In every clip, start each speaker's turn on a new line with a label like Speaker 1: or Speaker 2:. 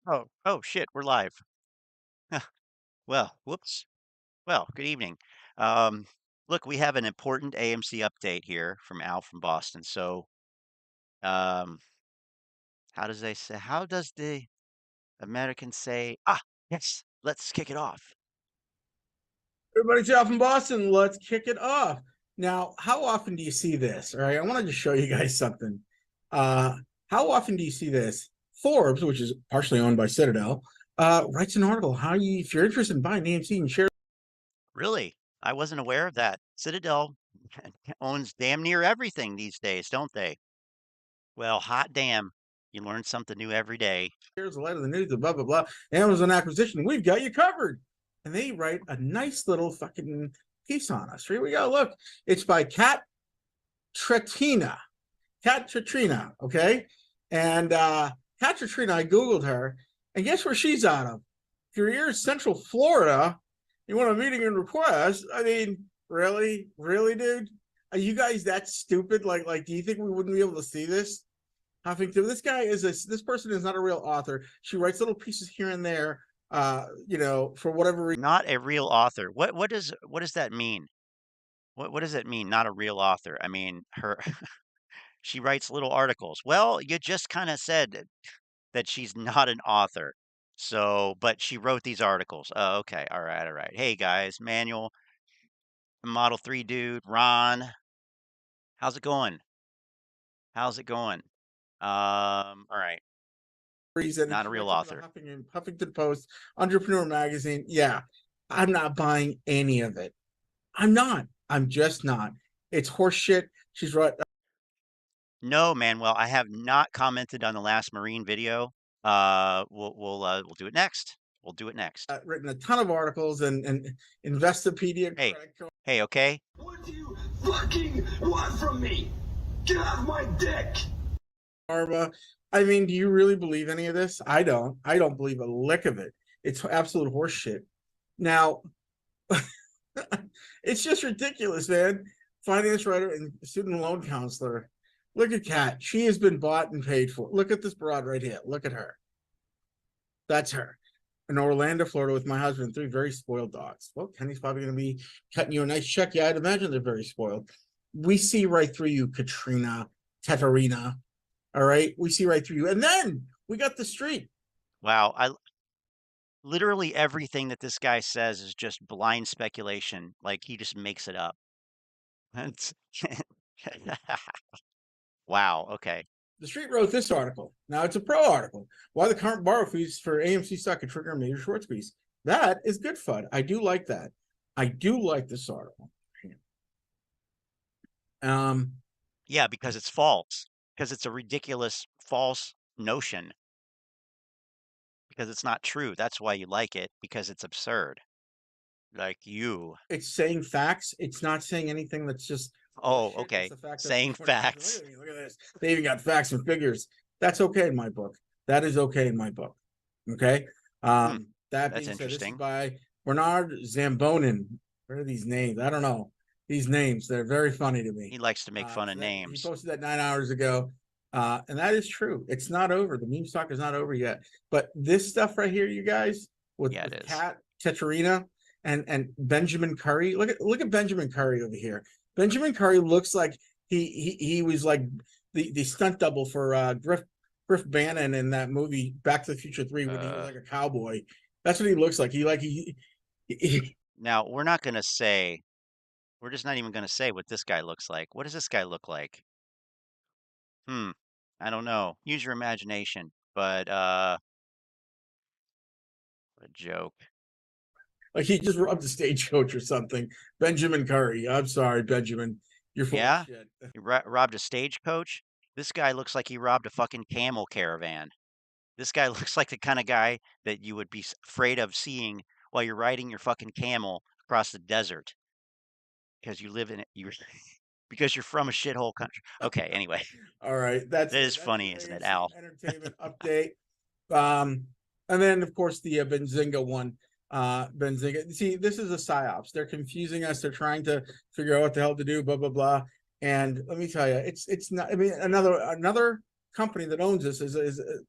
Speaker 1: Oh shit, we're live. Well, whoops. Well, good evening. Um, Look, we have an important AMC update here from Al from Boston. So, um, how does the American say, yes, let's kick it off.
Speaker 2: Everybody, Jeff from Boston. Let's kick it off. Now, how often do you see this? All right, I wanted to show you guys something. Uh, how often do you see this? Forbes, which is partially owned by Citadel, writes an article. If you're interested in buying AMC and shares.
Speaker 1: Really? I wasn't aware of that. Citadel owns damn near everything these days, don't they? Well, hot damn. You learn something new every day.
Speaker 2: Here's the light of the news, blah blah blah. Amazon acquisition. We've got you covered, and they write a nice little fucking piece on us. Here we go. Look, it's by Kat Tretina. Okay? And Kat Tretina, I Googled her, and guess where she's out of? If you're here in Central Florida, you want a meeting and request? I mean, really? Really, dude? Are you guys that stupid? Do you think we wouldn't be able to see this? This guy is this person is not a real author. She writes little pieces here and there, for whatever reason.
Speaker 1: Not a real author. What does that mean? What does it mean? Not a real author. I mean, her she writes little articles. Well, you just kind of said that she's not an author. So, but she wrote these articles. Oh, okay. All right. All right. Hey guys, Manuel, Model 3 dude, Ron. How's it going? How's it going? All right.
Speaker 2: Reason.
Speaker 1: Not a
Speaker 2: She
Speaker 1: real
Speaker 2: writes up in the
Speaker 1: author.
Speaker 2: Huffington Post, Entrepreneur Magazine. Yeah, I'm not buying any of it. I'm not. I'm just not. It's horseshit. She's right.
Speaker 1: No, Manuel, I have not commented on the last Marine video. We'll do it next. We'll do it next.
Speaker 2: Written a ton of articles and Investopedia.
Speaker 1: Hey, hey, okay.
Speaker 3: What do you fucking want from me? Get off my dick!
Speaker 2: Karma. I mean, do you really believe any of this? I don't. I don't believe a lick of it. It's absolute horseshit. Now, it's just ridiculous, man. Finance writer and student loan counselor. Look at Kat. She has been bought and paid for. Look at this broad right here. Look at her. That's her. In Orlando, Florida, with my husband, 3 very spoiled dogs. Well, Kenny's probably going to be cutting you a nice check. Yeah, I'd imagine they're very spoiled. We see right through you, Katrina, Tetarina. All right, we see right through you. And then we got the street.
Speaker 1: Wow, I literally everything that this guy says is just blind speculation. Like he just makes it up. It's wow, okay.
Speaker 2: The street wrote this article. Now it's a pro article. Why the current borrow fees for AMC stock could trigger a major short squeeze. That is good fun. I do like that. I do like this article.
Speaker 1: Yeah, because it's false. Because it's a ridiculous false notion. Because it's not true. That's why you like it, because it's absurd. Like you.
Speaker 2: It's saying facts. It's not saying anything that's just
Speaker 1: Oh,
Speaker 2: shit.
Speaker 1: okay.
Speaker 2: It's the fact that
Speaker 1: Saying facts.
Speaker 2: look at me, look at this. They even got facts and figures. That's okay in my book. That is okay in my book. Okay.
Speaker 1: Hmm,
Speaker 2: That
Speaker 1: that's
Speaker 2: being said, this is
Speaker 1: interesting.
Speaker 2: by Bernard Zambonin. What are these names? I don't know. These names, they're very funny to me.
Speaker 1: He likes to make fun of
Speaker 2: He
Speaker 1: names.
Speaker 2: posted that 9 hours ago. And that is true. It's not over. The meme stock is not over yet. But this stuff right here, you guys, with Kat Tetarina and Benjamin Curry. Look at Benjamin Curry over here. Benjamin Curry looks like he was like the stunt double for Griff Bannon in that movie Back to the Future 3 when he was like a cowboy. That's what he looks like.
Speaker 1: Now we're not gonna say, we're just not even gonna say what this guy looks like. What does this guy look like? I don't know. Use your imagination. But what a joke.
Speaker 2: Like he just robbed a stagecoach or something. Benjamin Curry. I'm sorry, Benjamin. You're full
Speaker 1: Yeah?
Speaker 2: of shit.
Speaker 1: He robbed a stagecoach? This guy looks like he robbed a fucking camel caravan. This guy looks like the kind of guy that you would be afraid of seeing while you're riding your fucking camel across the desert because you live in it. You because you're from a shithole country. Okay, anyway,
Speaker 2: All right,
Speaker 1: that is
Speaker 2: that's
Speaker 1: funny,
Speaker 2: the
Speaker 1: isn't it,
Speaker 2: AMC
Speaker 1: Al?
Speaker 2: Entertainment update. And then of course the Benzinga one. Benzinga. See, this is a psyops. They're confusing us. They're trying to figure out what the hell to do. Blah blah blah. And let me tell you, it's not. I mean, another company that owns this is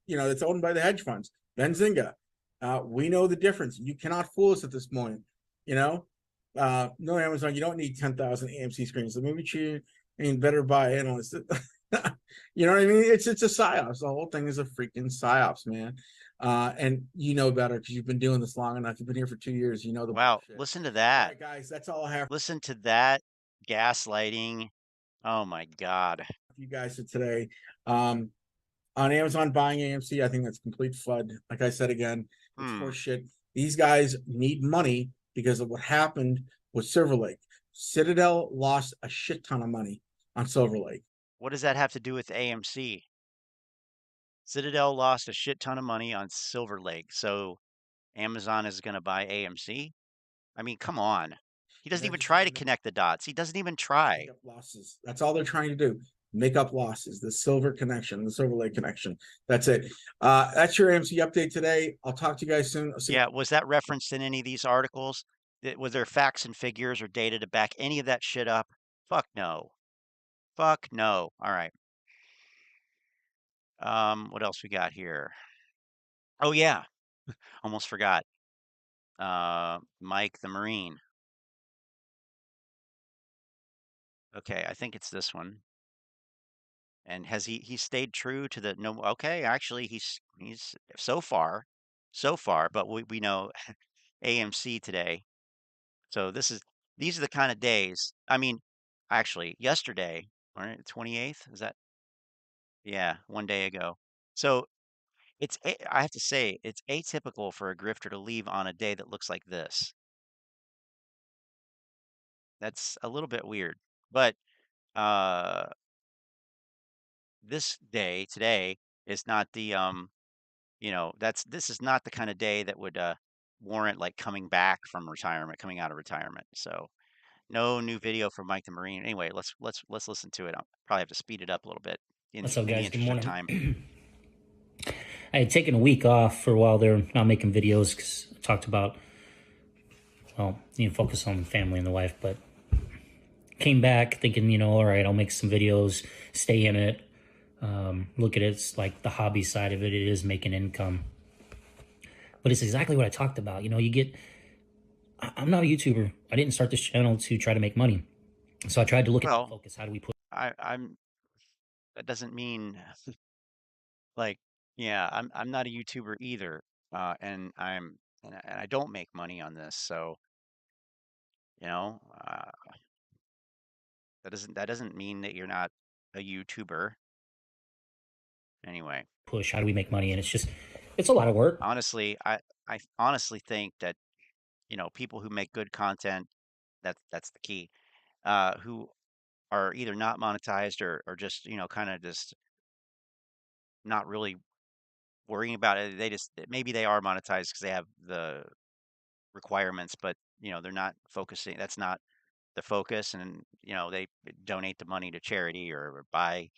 Speaker 2: it's owned by the hedge funds. Benzinga. We know the difference. You cannot fool us at this point. You know, no, Amazon, you don't need 10,000 AMC screens. So maybe you better buy analyst. You know what I mean? It's a psyops. The whole thing is a freaking psyops, man. And you know better because you've been doing this long enough. You've been here for 2 years. You know the
Speaker 1: Wow,
Speaker 2: bullshit.
Speaker 1: listen to
Speaker 2: All
Speaker 1: that.
Speaker 2: right, guys, that's all I have
Speaker 1: Listen to that gaslighting. Oh my God.
Speaker 2: for you guys for today. On Amazon buying AMC, I think that's complete FUD. Like I said again, it's
Speaker 1: Hmm.
Speaker 2: horseshit. These guys need money because of what happened with Silver Lake. Citadel lost a shit ton of money on Silver Lake.
Speaker 1: What does that have to do with AMC? Citadel lost a shit ton of money on Silver Lake, so Amazon is going to buy AMC? I mean, come on. He doesn't
Speaker 2: They're
Speaker 1: even
Speaker 2: just
Speaker 1: try
Speaker 2: trying
Speaker 1: to
Speaker 2: to make
Speaker 1: connect the dots. He doesn't even try.
Speaker 2: up losses. That's all they're trying to do. Make up losses. The silver connection, the Silver Lake connection. That's it. That's your AMC update today. I'll talk to you guys soon. I'll see you.
Speaker 1: Yeah, was that referenced in any of these articles? Was there facts and figures or data to back any of that shit up? Fuck no. Fuck no. All right. What else we got here? Oh yeah, almost forgot. Mike the Marine. Okay, I think it's this one. And has he stayed true to the no? Okay, actually he's so far, but we know AMC today. So these are the kind of days. I mean, actually yesterday, right, 28th, is that? Yeah, one day ago. So I have to say it's atypical for a grifter to leave on a day that looks like this. That's a little bit weird. But uh this day today is not the this is not the kind of day that would warrant like coming back from retirement, coming out of retirement. So no new video from Mike the Marine. Anyway, let's listen to it. I'll probably have to speed it up a little bit
Speaker 4: What's up,
Speaker 1: in the
Speaker 4: guys? Good
Speaker 1: interest of
Speaker 4: morning.
Speaker 1: time.
Speaker 4: I had taken a week off for a while there, not making videos because I talked about, well, focus on the family and the wife, but came back thinking, all right, I'll make some videos, stay in it, look at it. It's like the hobby side of it. It is making income. But it's exactly what I talked about. I'm not a YouTuber. I didn't start this channel to try to make money. So I tried to look at the focus. How do we put...
Speaker 1: I'm that doesn't mean like yeah, I'm not a YouTuber either. And I don't make money on this, so you know, that doesn't mean that you're not a YouTuber. Anyway,
Speaker 4: push, how do we make money? And it's a lot of work.
Speaker 1: honestly, I honestly think that people who make good content, that's the key, who are either not monetized or just kind of just not really worrying about it. They just maybe they are monetized because they have the requirements, but they're not focusing. That's not the focus, and they donate the money to charity or buy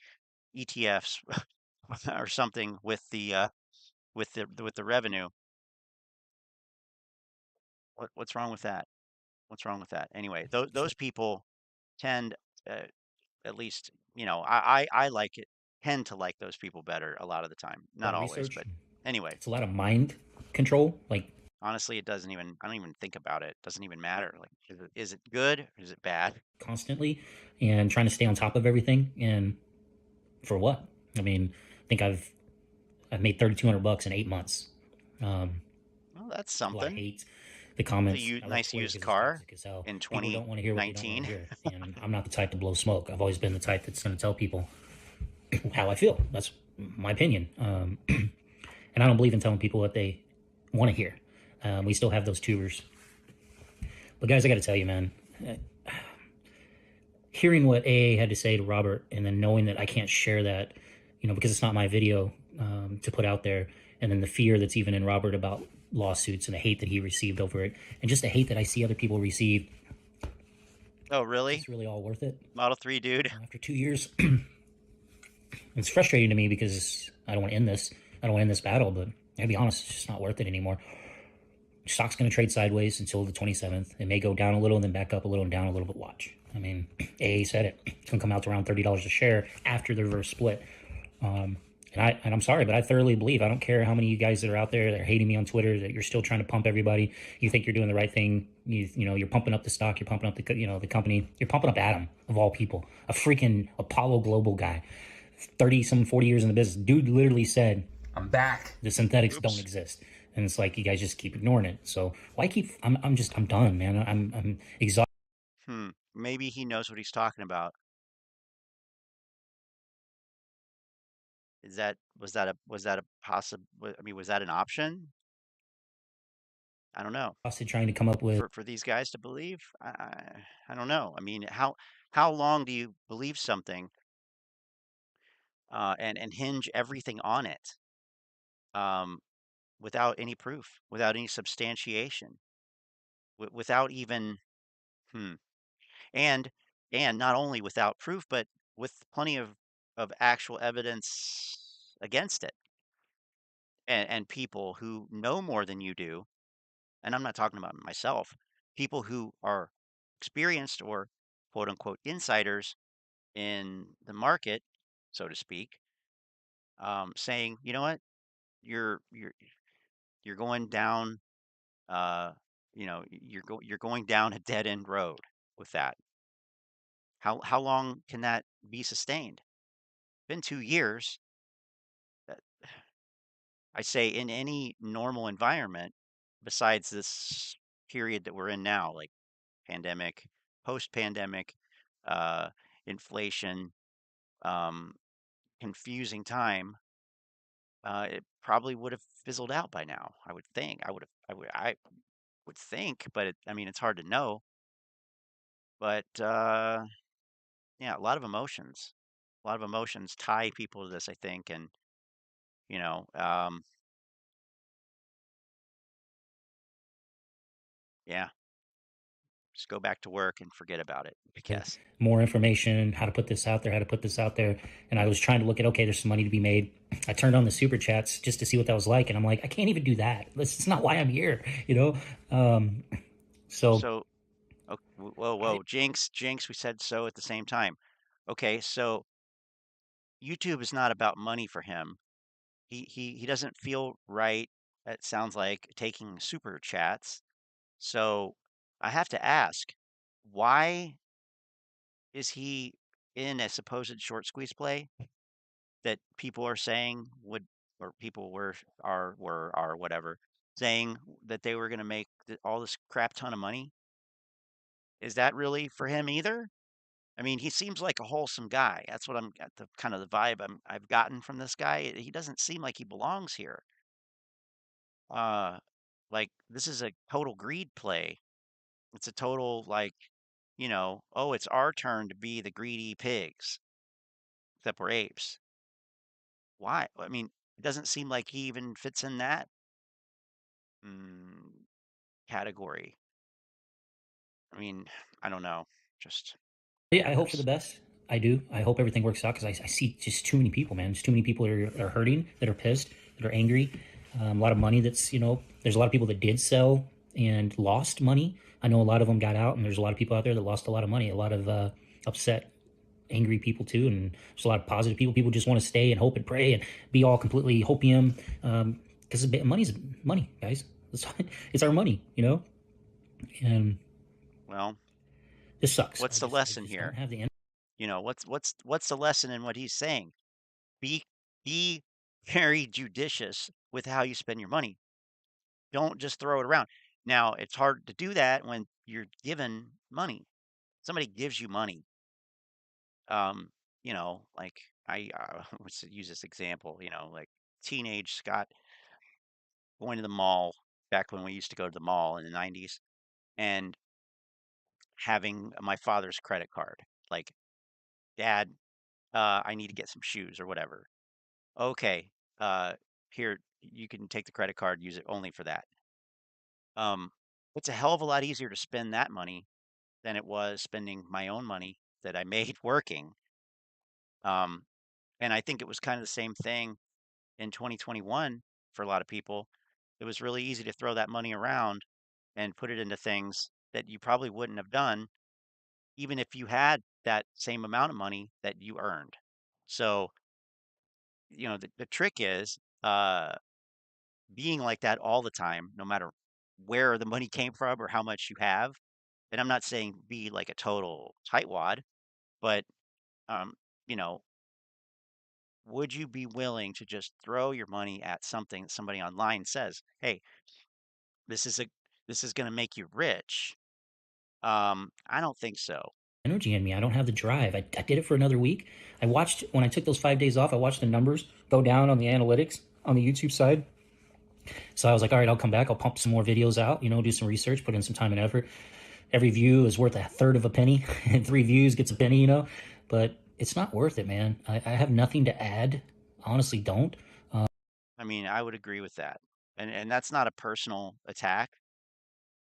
Speaker 1: ETFs or something with the revenue. What's wrong with that? What's wrong with that? Anyway, those people tend, uh, at least I like it. Tend to like those people better a lot of the time. Not always,
Speaker 4: Research.
Speaker 1: but anyway.
Speaker 4: It's a lot of mind control. Like,
Speaker 1: honestly, I don't even think about it. It doesn't even matter. Like, is it good or is it bad?
Speaker 4: Constantly, and trying to stay on top of everything. And for what? I mean, I think I've made $3,200 in 8 months.
Speaker 1: Well, that's something.
Speaker 4: A lot of hate. The comments.
Speaker 1: Nice used car in 2019.
Speaker 4: People don't want to hear what you don't want to hear. And I'm not the type to blow smoke. I've always been the type that's going to tell people how I feel. That's my opinion. And I don't believe in telling people what they want to hear. We still have those tubers. But guys, I got to tell you, man, hearing what AA had to say to Robert, and then knowing that I can't share that, because it's not my video to put out there, and then the fear that's even in Robert about lawsuits and the hate that he received over it, and just the hate that I see other people receive.
Speaker 1: Oh, really?
Speaker 4: It's really all worth it.
Speaker 1: Model 3, dude.
Speaker 4: After 2 years, it's frustrating to me because I don't want to end this. I don't want to end this battle, but I'll be honest, it's just not worth it anymore. Stock's going to trade sideways until the 27th. It may go down a little and then back up a little and down a little, but watch. I mean, AA said it. It's going to come out to around $30 a share after the reverse split. And And I'm sorry, but I thoroughly believe, I don't care how many of you guys that are out there that are hating me on Twitter, that you're still trying to pump everybody. You think you're doing the right thing. You're pumping up the stock. You're pumping up the company. You're pumping up Adam, of all people, a freaking Apollo Global guy, 30 some 40 years in the business. Dude literally said,
Speaker 5: I'm back.
Speaker 4: the synthetics don't
Speaker 1: Oops.
Speaker 4: exist. And it's like, you guys just keep ignoring it. So why keep, I'm done, man. I'm exhausted.
Speaker 1: Maybe he knows what he's talking about. Was that a possible? I mean, was that an option? I don't know.
Speaker 4: Trying to come up with
Speaker 1: For these guys to believe, I don't know. I mean, how long do you believe something and hinge everything on it um, without any proof, without any substantiation, without even hmm, and and not only without proof, but with plenty of actual evidence against it, and people who know more than you do, and I'm not talking about myself, people who are experienced or quote unquote insiders in the market, so to speak, saying, you know what, you're you're you're going down, uh, you're going down a dead end road with that. How long can that be sustained? Been 2 years. uh, I say in any normal environment, besides this period that we're in now, like pandemic, post pandemic, uh, inflation, um, confusing time, it probably would have fizzled out by now. I would think. I would think, but I mean, it's hard to know. But yeah, a lot of emotions tie people to this, I think, and you know, yeah, just go back to work and forget about it, I guess.
Speaker 4: more information, how to put this out there, how to put this out there. And I was trying to look at, okay, there's some money to be made. I turned on the super chats just to see what that was like. And I'm like, I can't even do that. This is not why I'm here, you know? So
Speaker 1: So, whoa,
Speaker 4: I,
Speaker 1: whoa, jinx, we said so at the same time. Okay, so YouTube is not about money for him. He doesn't feel right. It sounds like taking super chats. So I have to ask, why is he in a supposed short squeeze play that people are saying would, or people were whatever, saying that they were going to make all this crap ton of money? Is that really for him either? I mean, he seems like a wholesome guy. That's what I'm at the kind of the vibe I've gotten from this guy. He doesn't seem like he belongs here. Uh, like this is a total greed play. It's a total like, oh, it's our turn to be the greedy pigs, except we're apes. Why? I mean, it doesn't seem like he even fits in that mm, category. I mean, I don't know. Just
Speaker 4: I hope for the
Speaker 1: bonkers.
Speaker 4: best. I do. I hope everything works out because I see just too many people, man. There's too many people that are hurting, that are pissed, that are angry. A lot of money that's, there's a lot of people that did sell and lost money. I know a lot of them got out, and there's a lot of people out there that lost a lot of money, a lot of upset, angry people too. And there's a lot of positive people. People just want to stay and hope and pray and be all completely hopium because money's money, guys. It's our money, and
Speaker 1: Well,
Speaker 4: this sucks.
Speaker 1: what's the
Speaker 4: I
Speaker 1: lesson
Speaker 4: just don't
Speaker 1: here?
Speaker 4: have the energy.
Speaker 1: What's the lesson in what he's saying? Be be very judicious with how you spend your money. Don't just throw it around. Now, it's hard to do that when you're given money. Somebody gives you money. Um, like let's use this example, like teenage Scott going to the mall back when we used to go to the mall in the 90s and having my father's credit card. Like, Dad, I need to get some shoes or whatever. Okay, uh, here, you can take the credit card, use it only for that. Um, it's a hell of a lot easier to spend that money than it was spending my own money that I made working. Um, and I think it was kind of the same thing in 2021 for a lot of people. It was really easy to throw that money around and put it into things that you probably wouldn't have done, even if you had that same amount of money that you earned. So the trick is being like that all the time, no matter where the money came from or how much you have. And I'm not saying be like a total tightwad, but um, you know, would you be willing to just throw your money at something that somebody online says, "Hey, this is a this is going to make you rich"? I don't think so.
Speaker 4: energy in me. I don't have the drive. I did it for another week. I watched, when I took those 5 days off, I watched the numbers go down on the analytics on the YouTube side. So I was like, all right, I'll come back. I'll pump some more videos out, do some research, put in some time and effort. Every view is worth a third of a penny, and 3 views gets a penny. But it's not worth it, man. I have nothing to add. Honestly, don't.
Speaker 1: I mean, I would agree with that. And that's not a personal attack.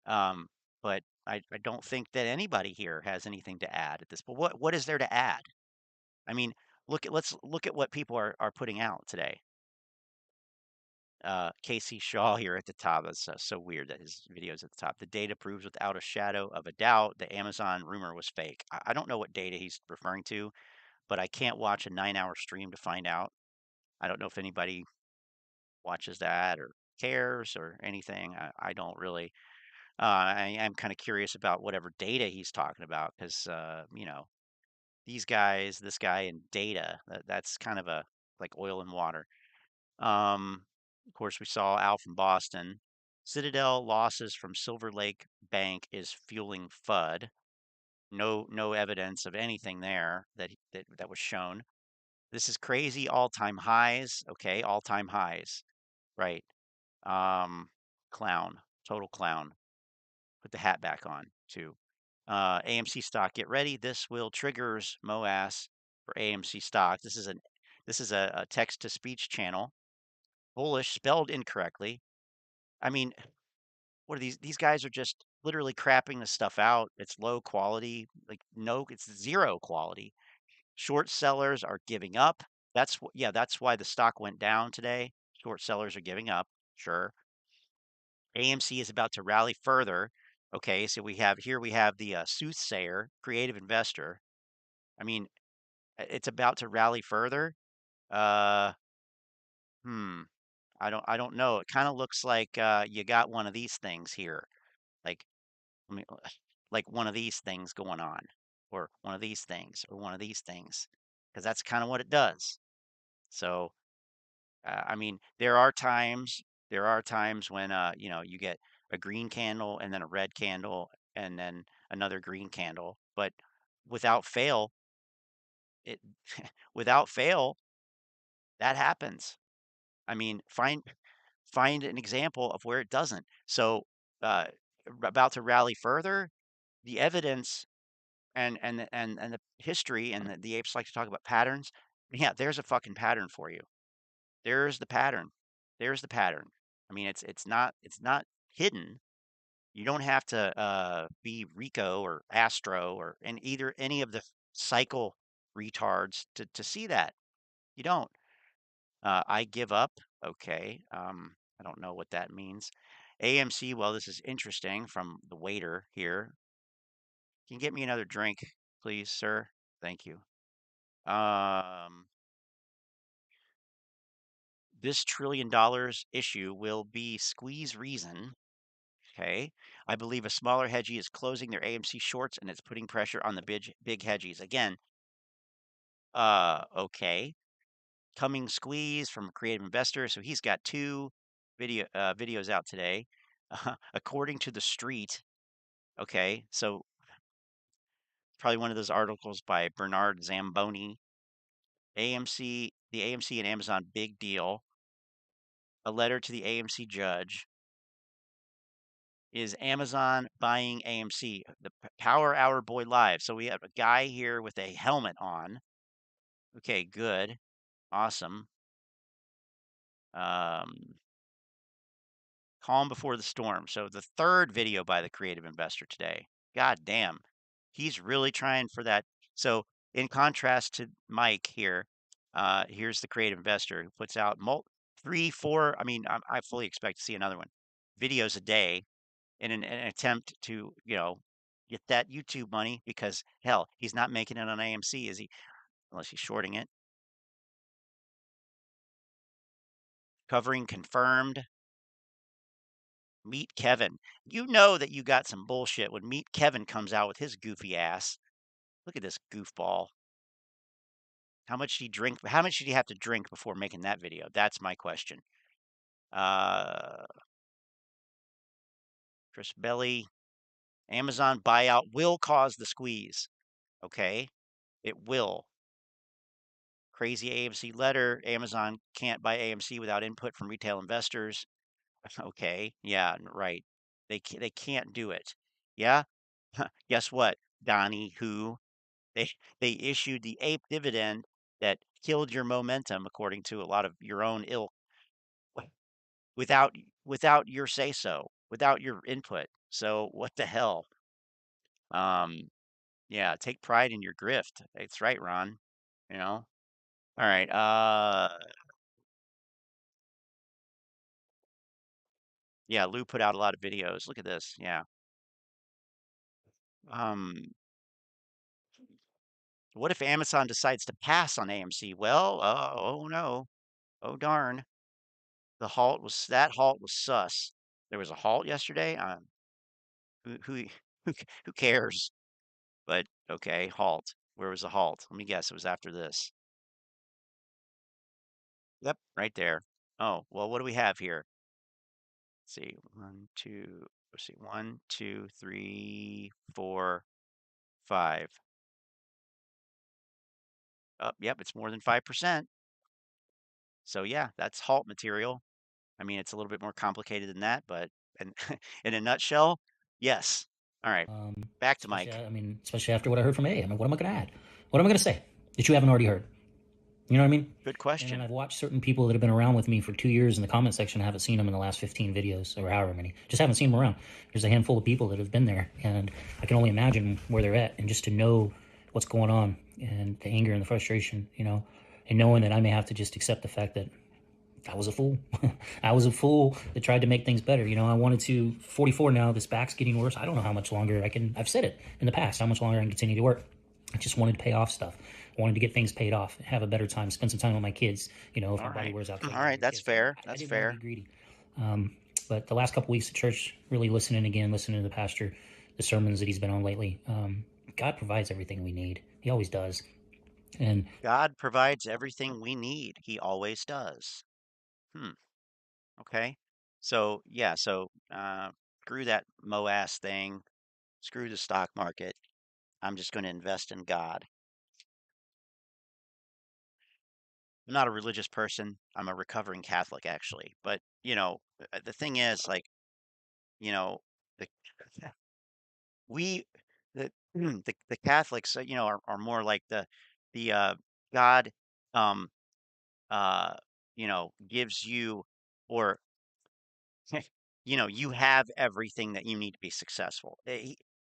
Speaker 1: Um, but I don't think that anybody here has anything to add at this. But what is there to add? I mean, let's look at what people are putting out today. Casey Shaw here at the top. It's so weird that his video's at the top. The data proves without a shadow of a doubt the Amazon rumor was fake. I don't know what data he's referring to, but I can't watch a 9-hour stream to find out. I don't know if anybody watches that or cares or anything. I don't really. I am kind of curious about whatever data he's talking about because, these guys, this guy and data, that's kind of a like oil and water. Of course, we saw Al from Boston. Citadel losses from Silver Lake Bank is fueling FUD. No evidence of anything there that was shown. This is crazy. All-time highs. Okay, all-time highs. Right. Um, Clown. Total clown. Put the hat back on too. AMC stock, get ready. This will triggers MOAS for AMC stock. This is a text to speech channel. Bullish spelled incorrectly. I mean, what are these? These guys are just literally crapping this stuff out. It's low quality. Like no, it's zero quality. Short sellers are giving up. That's why the stock went down today. Short sellers are giving up. Sure. AMC is about to rally further. Okay, so we have the soothsayer, creative investor. I mean, it's about to rally further. Uh, hmm. I don't know. It kind of looks like you got one of these things here. Like, I mean, like one of these things going on, or one of these things, or one of these things, because that's kind of what it does. So, I mean, there are times when you get a green candle and then a red candle and then another green candle, but without fail, it without fail, that happens. I mean, find an example of where it doesn't. So, uh, about to rally further, the evidence and the history and the apes like to talk about patterns. Yeah, there's a fucking pattern for you. There's the pattern. There's the pattern. I mean, it's not hidden. You don't have to be Rico or Astro or and either any of the cycle retards to see that. You don't. I give up. Okay. I don't know what that means. AMC, well, this is interesting from the waiter here. Can you get me another drink, please, sir? Thank you. Um, this $1 trillion issue will be squeeze reason. Okay. I believe a smaller hedgie is closing their AMC shorts and it's putting pressure on the big hedgies. Again, okay. Coming squeeze from a creative investor. So he's got two videos out today. According to the street. Okay. So probably one of those articles by Bernard Zamboni. The AMC and Amazon big deal. A letter to the AMC judge. Is Amazon buying AMC? The Power Hour Boy Live. So we have a guy here with a helmet on. Okay, good. Awesome. Um, Calm before the storm. So the third video by the creative investor today. God damn. He's really trying for that. So in contrast to Mike here, here's the creative investor who puts out 3, 4. I mean, I fully expect to see another one. Videos a day in an attempt to, get that YouTube money because hell, he's not making it on AMC, is he? Unless he's shorting it. Covering confirmed. Meet Kevin. You know that you got some bullshit when Meet Kevin comes out with his goofy ass. Look at this goofball. How much did he drink? How much did he have to drink before making that video? That's my question. Uh, Chris Belly. Amazon buyout will cause the squeeze. Okay. It will. Crazy AMC letter. Amazon can't buy AMC without input from retail investors. Okay. Yeah, right. They can't do it. Yeah. Guess what, Donnie? Who they they issued the ape dividend that killed your momentum, according to a lot of your own ilk, wi- without your say so, without your input. So what the hell? Um, yeah, take pride in your grift. It's right, Ron. You know. All right. Yeah, Lou put out a lot of videos. Look at this. Yeah. Um, what if Amazon decides to pass on AMC? Well, oh no. Oh darn. That halt was sus. There was a halt yesterday. Who who cares? But okay, halt. Where was the halt? Let me guess. It was after this. Yep, right there. Oh, well, what do we have here? Let's see. One, two, let's see. One, two, three, four, five. Oh, yep, it's more than 5%. So yeah, that's halt material. I mean, it's a little bit more complicated than that, but in, in a nutshell, yes. All right, back to
Speaker 4: Especially,
Speaker 1: Mike.
Speaker 4: I mean, especially after what I heard from A. I mean, what am I going to add? What am I going to say that you haven't already heard? You know what I mean?
Speaker 1: Good
Speaker 4: And
Speaker 1: question.
Speaker 4: I've watched certain people that have been around with me for 2 years in the comment section. I haven't seen them in the last 15 videos or however many. Just haven't seen them around. There's a handful of people that have been there, and I can only imagine where they're at. And just to know what's going on and the anger and the frustration, you know, and knowing that I may have to just accept the fact that I was a fool. I was a fool that tried to make things better. You know, I wanted to, 44 now, this back's getting worse. I don't know how much longer I've said it in the past, how much longer I can continue to work. I just wanted to pay off stuff. I wanted to get things paid off, have a better time, spend some time with my kids. You know, if
Speaker 1: All
Speaker 4: my body
Speaker 1: right.
Speaker 4: wears out,
Speaker 1: All
Speaker 4: take care of
Speaker 1: right,
Speaker 4: your
Speaker 1: that's
Speaker 4: kids. You know,
Speaker 1: fair.
Speaker 4: I
Speaker 1: That's
Speaker 4: didn't want to be
Speaker 1: fair.
Speaker 4: greedy. But the last couple weeks at church, really listening again, listening to the pastor, the sermons that he's been on lately, God provides everything we need. He always does. And
Speaker 1: God provides everything we need. He always does. Hmm. Okay. So yeah, screw that MOAS thing. Screw the stock market. I'm just going to invest in God. I'm not a religious person. I'm a recovering Catholic, actually. But the thing is, like, you know, the we the Catholics, are more like the God, um, gives you, or you have everything that you need to be successful.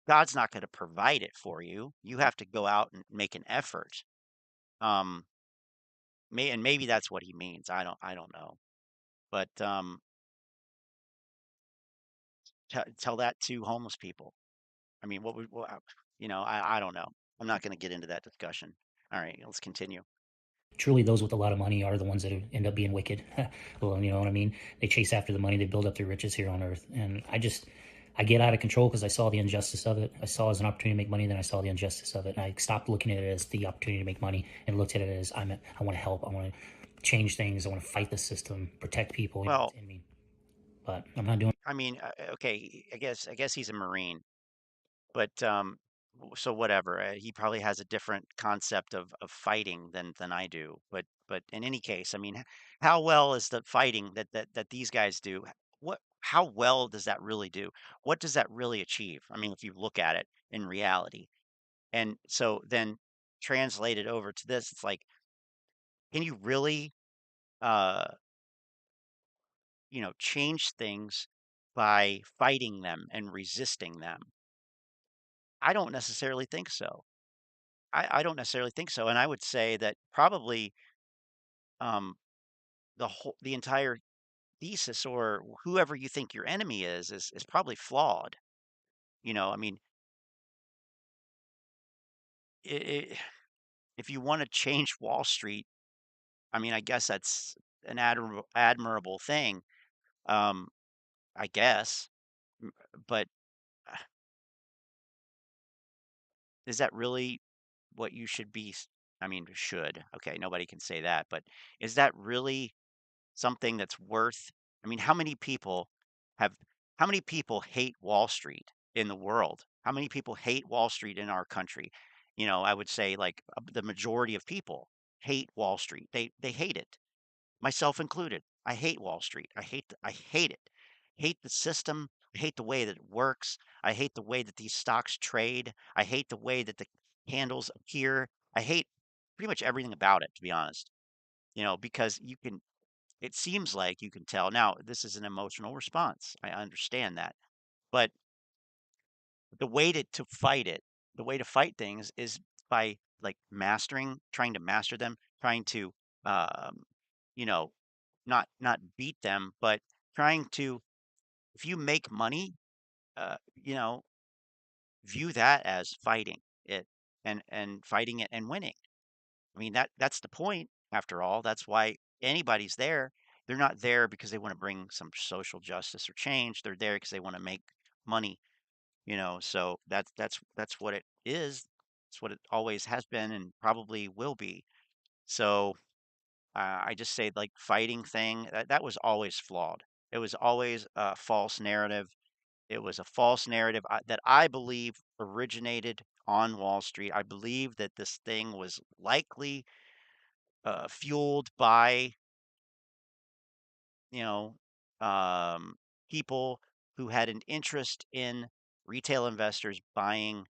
Speaker 1: God's not going to provide it for you. You have to go out and make an effort. Um, and maybe that's what he means. I don't know. But tell that to homeless people. I mean, I don't know. I'm not going to get into that discussion. All right, let's continue.
Speaker 4: truly those with a lot of money are the ones that end up being wicked. Well, you know what I mean? They chase after the money, they build up their riches here on earth. And I get out of control because I saw the injustice of it. I saw it as an opportunity to make money, then I saw the injustice of it. And I stopped looking at it as the opportunity to make money and looked at it as I want to help. I want to change things. I want to fight the system, protect people. You know, it's
Speaker 1: Well,
Speaker 4: in me. But I'm not doing.
Speaker 1: I mean, okay, I guess he's a Marine. But so whatever. He probably has a different concept of fighting than I do. But in any case, I mean, how well is the fighting that these guys do? How well does that really do? What does that really achieve? I mean, if you look at it in reality. And so then translate it over to this, it's like, can you really uh, change things by fighting them and resisting them? I don't necessarily think so. I don't necessarily think so, and I would say that probably, um, the entire thesis, or whoever you think your enemy is probably flawed. I mean, I if you want to change Wall Street, I mean, I guess that's an admirable thing, um, I guess. But uh, is that really what you should be? I mean, should. Okay, nobody can say that, but is that really something that's worth? I mean, have how many people hate Wall Street in the world? How many people hate Wall Street in our country? I would say like the majority of people hate Wall Street. They hate it, myself included. I hate Wall Street. I hate it. Hate the system. I hate the way that it works. I hate the way that these stocks trade. I hate the way that the candles appear. I hate pretty much everything about it, to be honest. Because it seems like you can tell. Now, this is an emotional response. I understand that. But the way to fight it, the way to fight things is by like trying to master them, trying to um, you know, not beat them, but trying to if you make money, uh, you know, view that as fighting it and fighting it and winning. I mean that's the point after all. That's why anybody's there. They're not there because they want to bring some social justice or change. They're there because they want to make money. So that's what it is. It's what it always has been and probably will be. So I just say like fighting thing that was always flawed. It was always a false narrative. It was a false narrative that I believe originated on Wall Street. I believe that this thing was likely fueled by you know um, people who had an interest in retail investors buying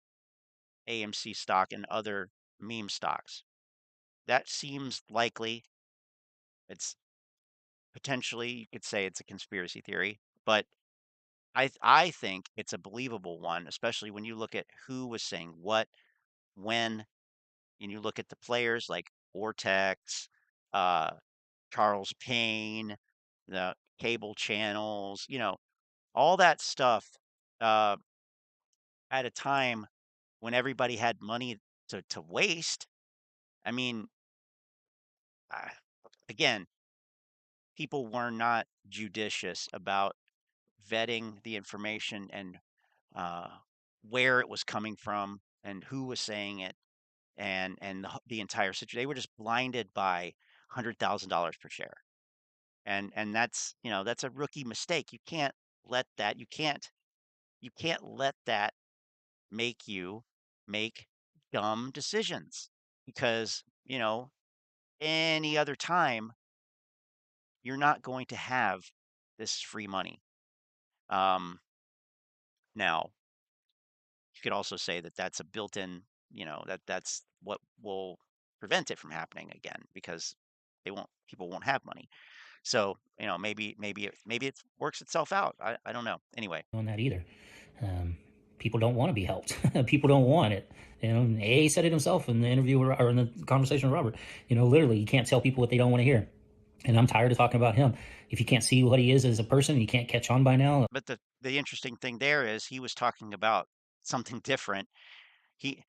Speaker 1: AMC stock and other meme stocks. That seems likely. It's potentially, you could say it's a conspiracy theory, but I think it's a believable one, especially when you look at who was saying what, when, and you look at the players like Ortex, uh, Charles Payne, the cable channels, all that stuff uh, at a time when everybody had money to waste. I mean, uh, again, people were not judicious about vetting the information and uh, where it was coming from and who was saying it and the entire situation. They were just blinded by $100,000 per share, and that's a rookie mistake. You can't let that make you make dumb decisions because any other time you're not going to have this free money. Um, Now, you could also say that that's a built-in, that's what will prevent it from happening again because people won't have money. So, maybe it works itself out. I don't know. Anyway,
Speaker 4: On that either. People don't want to be helped. People don't want it. A said it himself in the interview or in the conversation with Robert. Literally, you can't tell people what they don't want to hear. And I'm tired of talking about him. If you can't see what he is as a person, you can't catch on by now.
Speaker 1: but the interesting thing there is he was talking about something different. He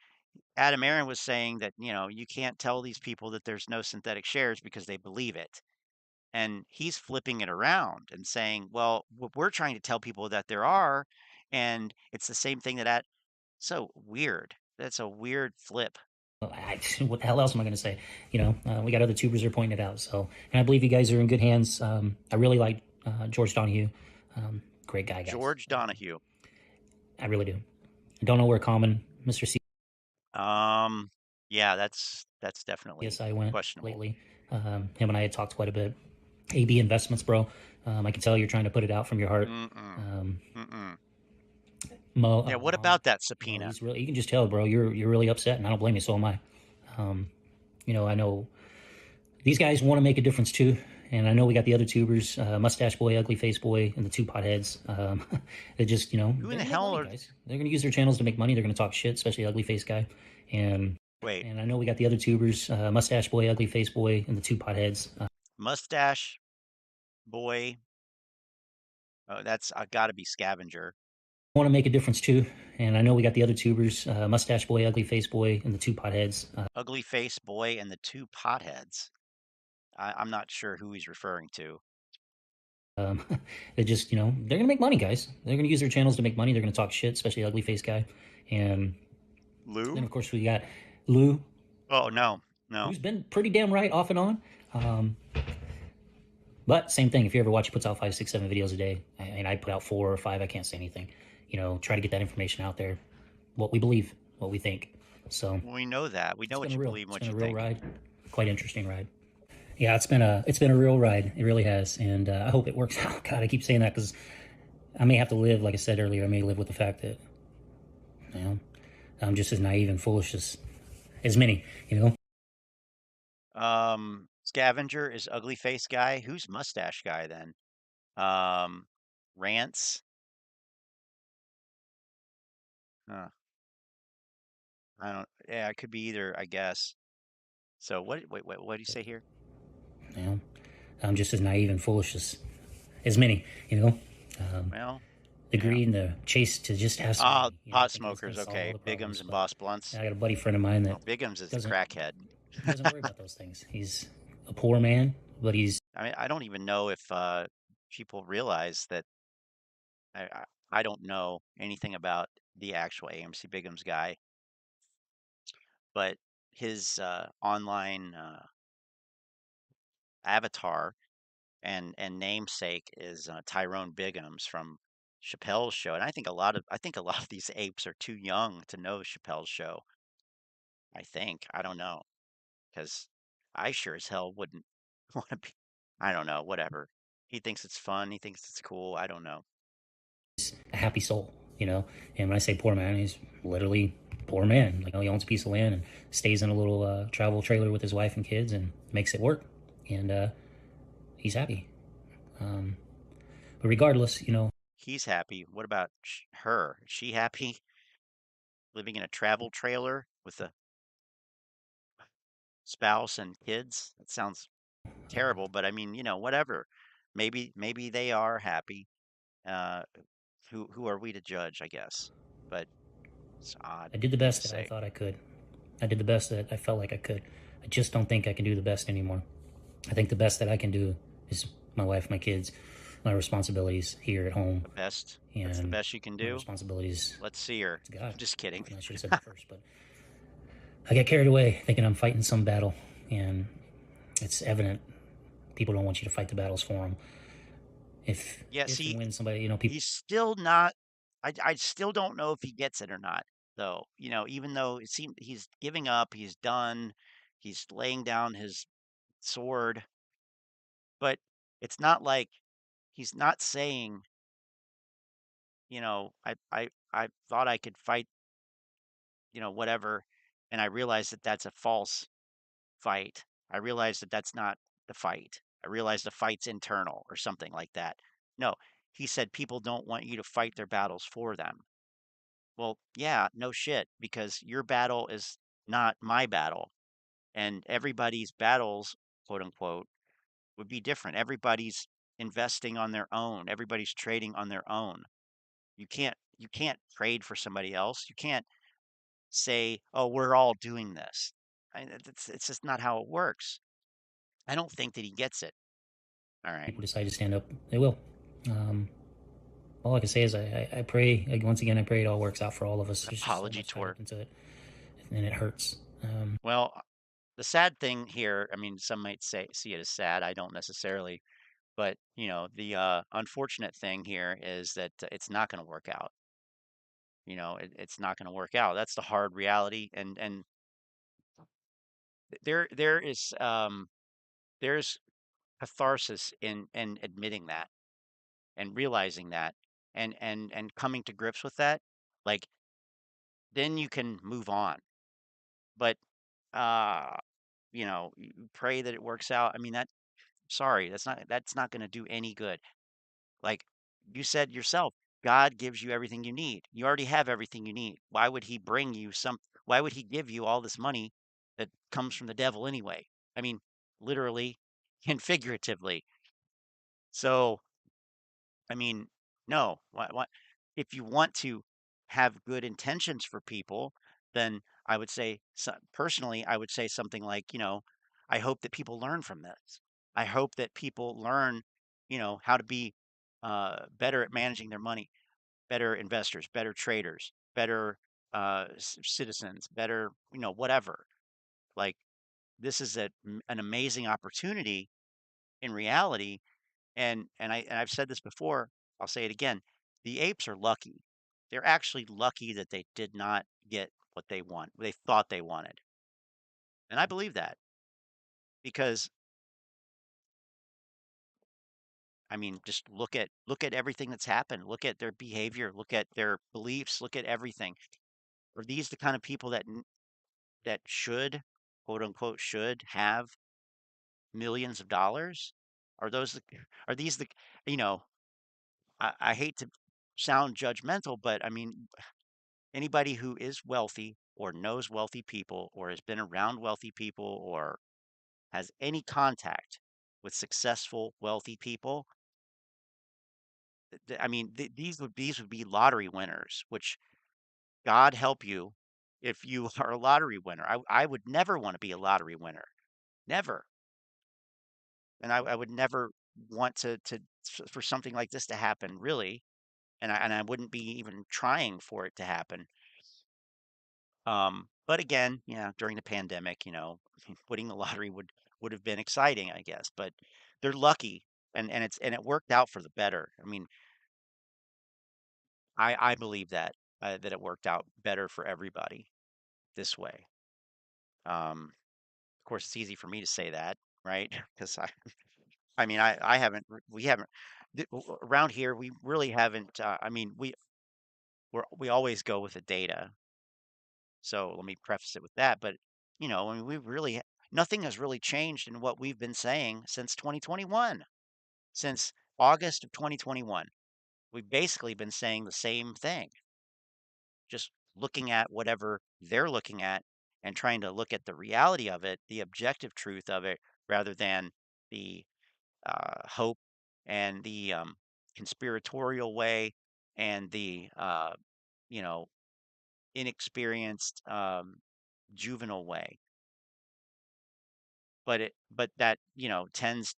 Speaker 1: Adam Aaron was saying that, you can't tell these people that there's no synthetic shares because they believe it. And he's flipping it around and saying, well, we're trying to tell people that there are, and it's the same thing so weird. That's a weird flip.
Speaker 4: What the hell else am I going to say? We got other tubers that are pointing it out. So, and I believe you guys are in good hands. I really like George Donahue. Great guy, guys.
Speaker 1: George Donahue.
Speaker 4: I really do. I don't know where common Mr. C.
Speaker 1: Yeah, that's definitely
Speaker 4: Yes, I went
Speaker 1: questionable.
Speaker 4: lately. Him and I had talked quite a bit. AB Investments, bro. I can tell you're trying to put it out from your heart. Mo,
Speaker 1: Yeah, what about that
Speaker 4: you
Speaker 1: subpoena?
Speaker 4: he's really, you can just tell, bro. You're really upset, and I don't blame you. So am I. I know these guys want to make a difference too, and I know we got the other tubers, Mustache Boy, Ugly Face Boy, and the Two Potheads. They just,
Speaker 1: Who in the hell are
Speaker 4: guys? They're going to use their channels to make money. They're going to talk shit, especially Ugly Face guy.
Speaker 1: wait,
Speaker 4: And I know we got the other tubers, Mustache Boy, Ugly Face Boy, and the Two Potheads.
Speaker 1: Mustache Boy? Oh, that's got to be Scavenger.
Speaker 4: Want to make a difference too, and I know we got the other tubers, Mustache Boy, Ugly Face Boy, and the Two Potheads.
Speaker 1: Ugly Face Boy and the Two Potheads. I'm not sure who he's referring to.
Speaker 4: Um, they just, they're gonna make money, guys. They're gonna use their channels to make money. They're gonna talk shit, especially ugly face guy. And then
Speaker 1: Lou?
Speaker 4: of course we got Lou,
Speaker 1: Oh, no, no.
Speaker 4: who's been pretty damn right off and on. Um, but same thing. If you ever watch, he puts out 5, 6, 7 videos a day, and I put out 4 or 5. I can't say anything. Try to get that information out there. What we believe, what we think. So
Speaker 1: We know that. We know what you believe and
Speaker 4: it's
Speaker 1: what
Speaker 4: been
Speaker 1: you
Speaker 4: a real
Speaker 1: think.
Speaker 4: ride. Quite interesting ride. Yeah, it's been a real ride. It really has, and I hope it works out. God, I keep saying that because I may have to live, like I said earlier, I may live with the fact that you know I'm just as naive and foolish as many.
Speaker 1: Scavenger is ugly face guy. Who's mustache guy then? Um, Rants. Huh. I don't. Yeah, it could be either, I guess. So what? Wait, what do you say here?
Speaker 4: You know, I'm just as naive and foolish as many. Um,
Speaker 1: Well,
Speaker 4: the
Speaker 1: yeah.
Speaker 4: greed and the chase to just have some money.
Speaker 1: Pot
Speaker 4: Thinking it's going
Speaker 1: smokers.
Speaker 4: to solve all
Speaker 1: Okay,
Speaker 4: the
Speaker 1: Bigums
Speaker 4: problems.
Speaker 1: and
Speaker 4: But
Speaker 1: Boss Blunts.
Speaker 4: I got a buddy friend of mine
Speaker 1: Oh,
Speaker 4: that
Speaker 1: Bigums is a
Speaker 4: doesn't
Speaker 1: crackhead.
Speaker 4: doesn't worry about those things. He's a poor man, but he's
Speaker 1: I mean, I don't even know if people realize that. I don't know anything about the actual AMC Bigums guy, but his online avatar and namesake is Tyrone Biggums from Chappelle's show, and I think a lot of these apes are too young to know Chappelle's show. I don't know, because I sure as hell wouldn't want to be. I don't know, whatever. He thinks it's fun. He thinks it's cool. I don't know.
Speaker 4: a happy soul. And when I say poor man, he's literally poor man. Like, he owns a piece of land and stays in a little travel trailer with his wife and kids and makes it work. And he's happy. But regardless.
Speaker 1: He's happy. What about her? Is she happy living in a travel trailer with a spouse and kids? That sounds terrible, but I mean, whatever. Maybe they are happy. Uh, who are we to judge, I guess? But it's odd
Speaker 4: I did the
Speaker 1: thing to
Speaker 4: best that I
Speaker 1: say.
Speaker 4: thought I could. I did the best that I felt like I could. I just don't think I can do the best anymore. I think the best that I can do is my wife, my kids, my responsibilities here at home,
Speaker 1: The best. That's the
Speaker 4: and
Speaker 1: best you can
Speaker 4: my
Speaker 1: do.
Speaker 4: responsibilities
Speaker 1: Let's see her.
Speaker 4: to God.
Speaker 1: Just kidding.
Speaker 4: I should have said that first, but I got carried away thinking I'm fighting some battle, and it's evident people don't want you to fight the battles for them.
Speaker 1: Yeah,
Speaker 4: If and
Speaker 1: see,
Speaker 4: when somebody, people.
Speaker 1: he's still not. I still don't know if he gets it or not, though. Even though it seems he's giving up, he's done, he's laying down his sword, but it's not like he's not saying, I thought I could fight, whatever, and I realized that that's a false fight. I realized that that's not the fight. I realized the fight's internal or something like that. No, he said people don't want you to fight their battles for them. Well, yeah, no shit, because your battle is not my battle, and everybody's battles, quote unquote, would be different. Everybody's investing on their own. Everybody's trading on their own. You can't trade for somebody else. You can't say, "Oh, we're all doing this." It's just not how it works. I don't think that he gets it. All right.
Speaker 4: People decide to stand up, they will. Um, all I can say is I pray, like, once again, I pray it all works out for all of us.
Speaker 1: An
Speaker 4: There's just so
Speaker 1: apology
Speaker 4: much tied
Speaker 1: tour.
Speaker 4: up into it, and it hurts.
Speaker 1: Well, the sad thing here, I mean, some might say see it as sad. I don't necessarily, but the unfortunate thing here is that it's not going to work out. It's not going to work out. That's the hard reality, and there's catharsis in admitting that and realizing that and coming to grips with that. Like, then you can move on. But uh, you pray that it works out. I mean, sorry, that's not going to do any good. Like you said yourself, God gives you everything you need. You already have everything you need. Why would he give you all this money that comes from the devil anyway? I mean, literally and figuratively. So, I mean, no. If you want to have good intentions for people, then I would say, personally, I would say something like, I hope that people learn from this. I hope that people learn, how to be better at managing their money, better investors, better traders, better citizens, better, whatever. Like this is an amazing opportunity in reality. And I've said this before, I'll say it again. The apes are lucky. They're actually lucky that they did not get what they thought they wanted. And I believe that because I mean, just look at everything that's happened. Look at their behavior, look at their beliefs, look at everything. Are these the kind of people that should, quote unquote, should have millions of dollars? Are those the, are these the, you know, I hate to sound judgmental, but I mean, anybody who is wealthy or knows wealthy people or has been around wealthy people or has any contact with successful wealthy people, I mean, these would be lottery winners, which God help you if you are a lottery winner. I would never want to be a lottery winner, never, and I would never want for something like this to happen, really, and I wouldn't be even trying for it to happen. But again, yeah, during the pandemic, winning the lottery would have been exciting, I guess. But they're lucky, and it worked out for the better. I mean, I believe that it worked out better for everybody this way. Of course, it's easy for me to say that, right? Because I mean, I haven't, we haven't around here. We really haven't. I mean, we always go with the data. So let me preface it with that. But I mean, nothing has really changed in what we've been saying since 2021, since August of 2021. We've basically been saying the same thing, just looking at whatever they're looking at and trying to look at the reality of it, the objective truth of it, rather than the hope and the conspiratorial way and the you know inexperienced juvenile way. But that tends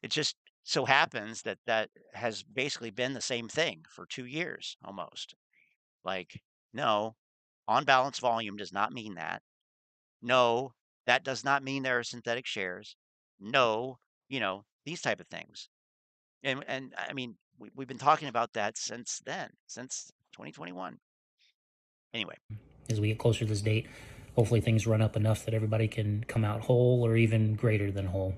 Speaker 1: it just so happens that has basically been the same thing for 2 years almost. Like, no, on balance volume does not mean that. No, that does not mean there are synthetic shares. No, these type of things. And I mean, we've been talking about that since then, since 2021. Anyway,
Speaker 4: As we get closer to this date, hopefully things run up enough that everybody can come out whole or even greater than whole.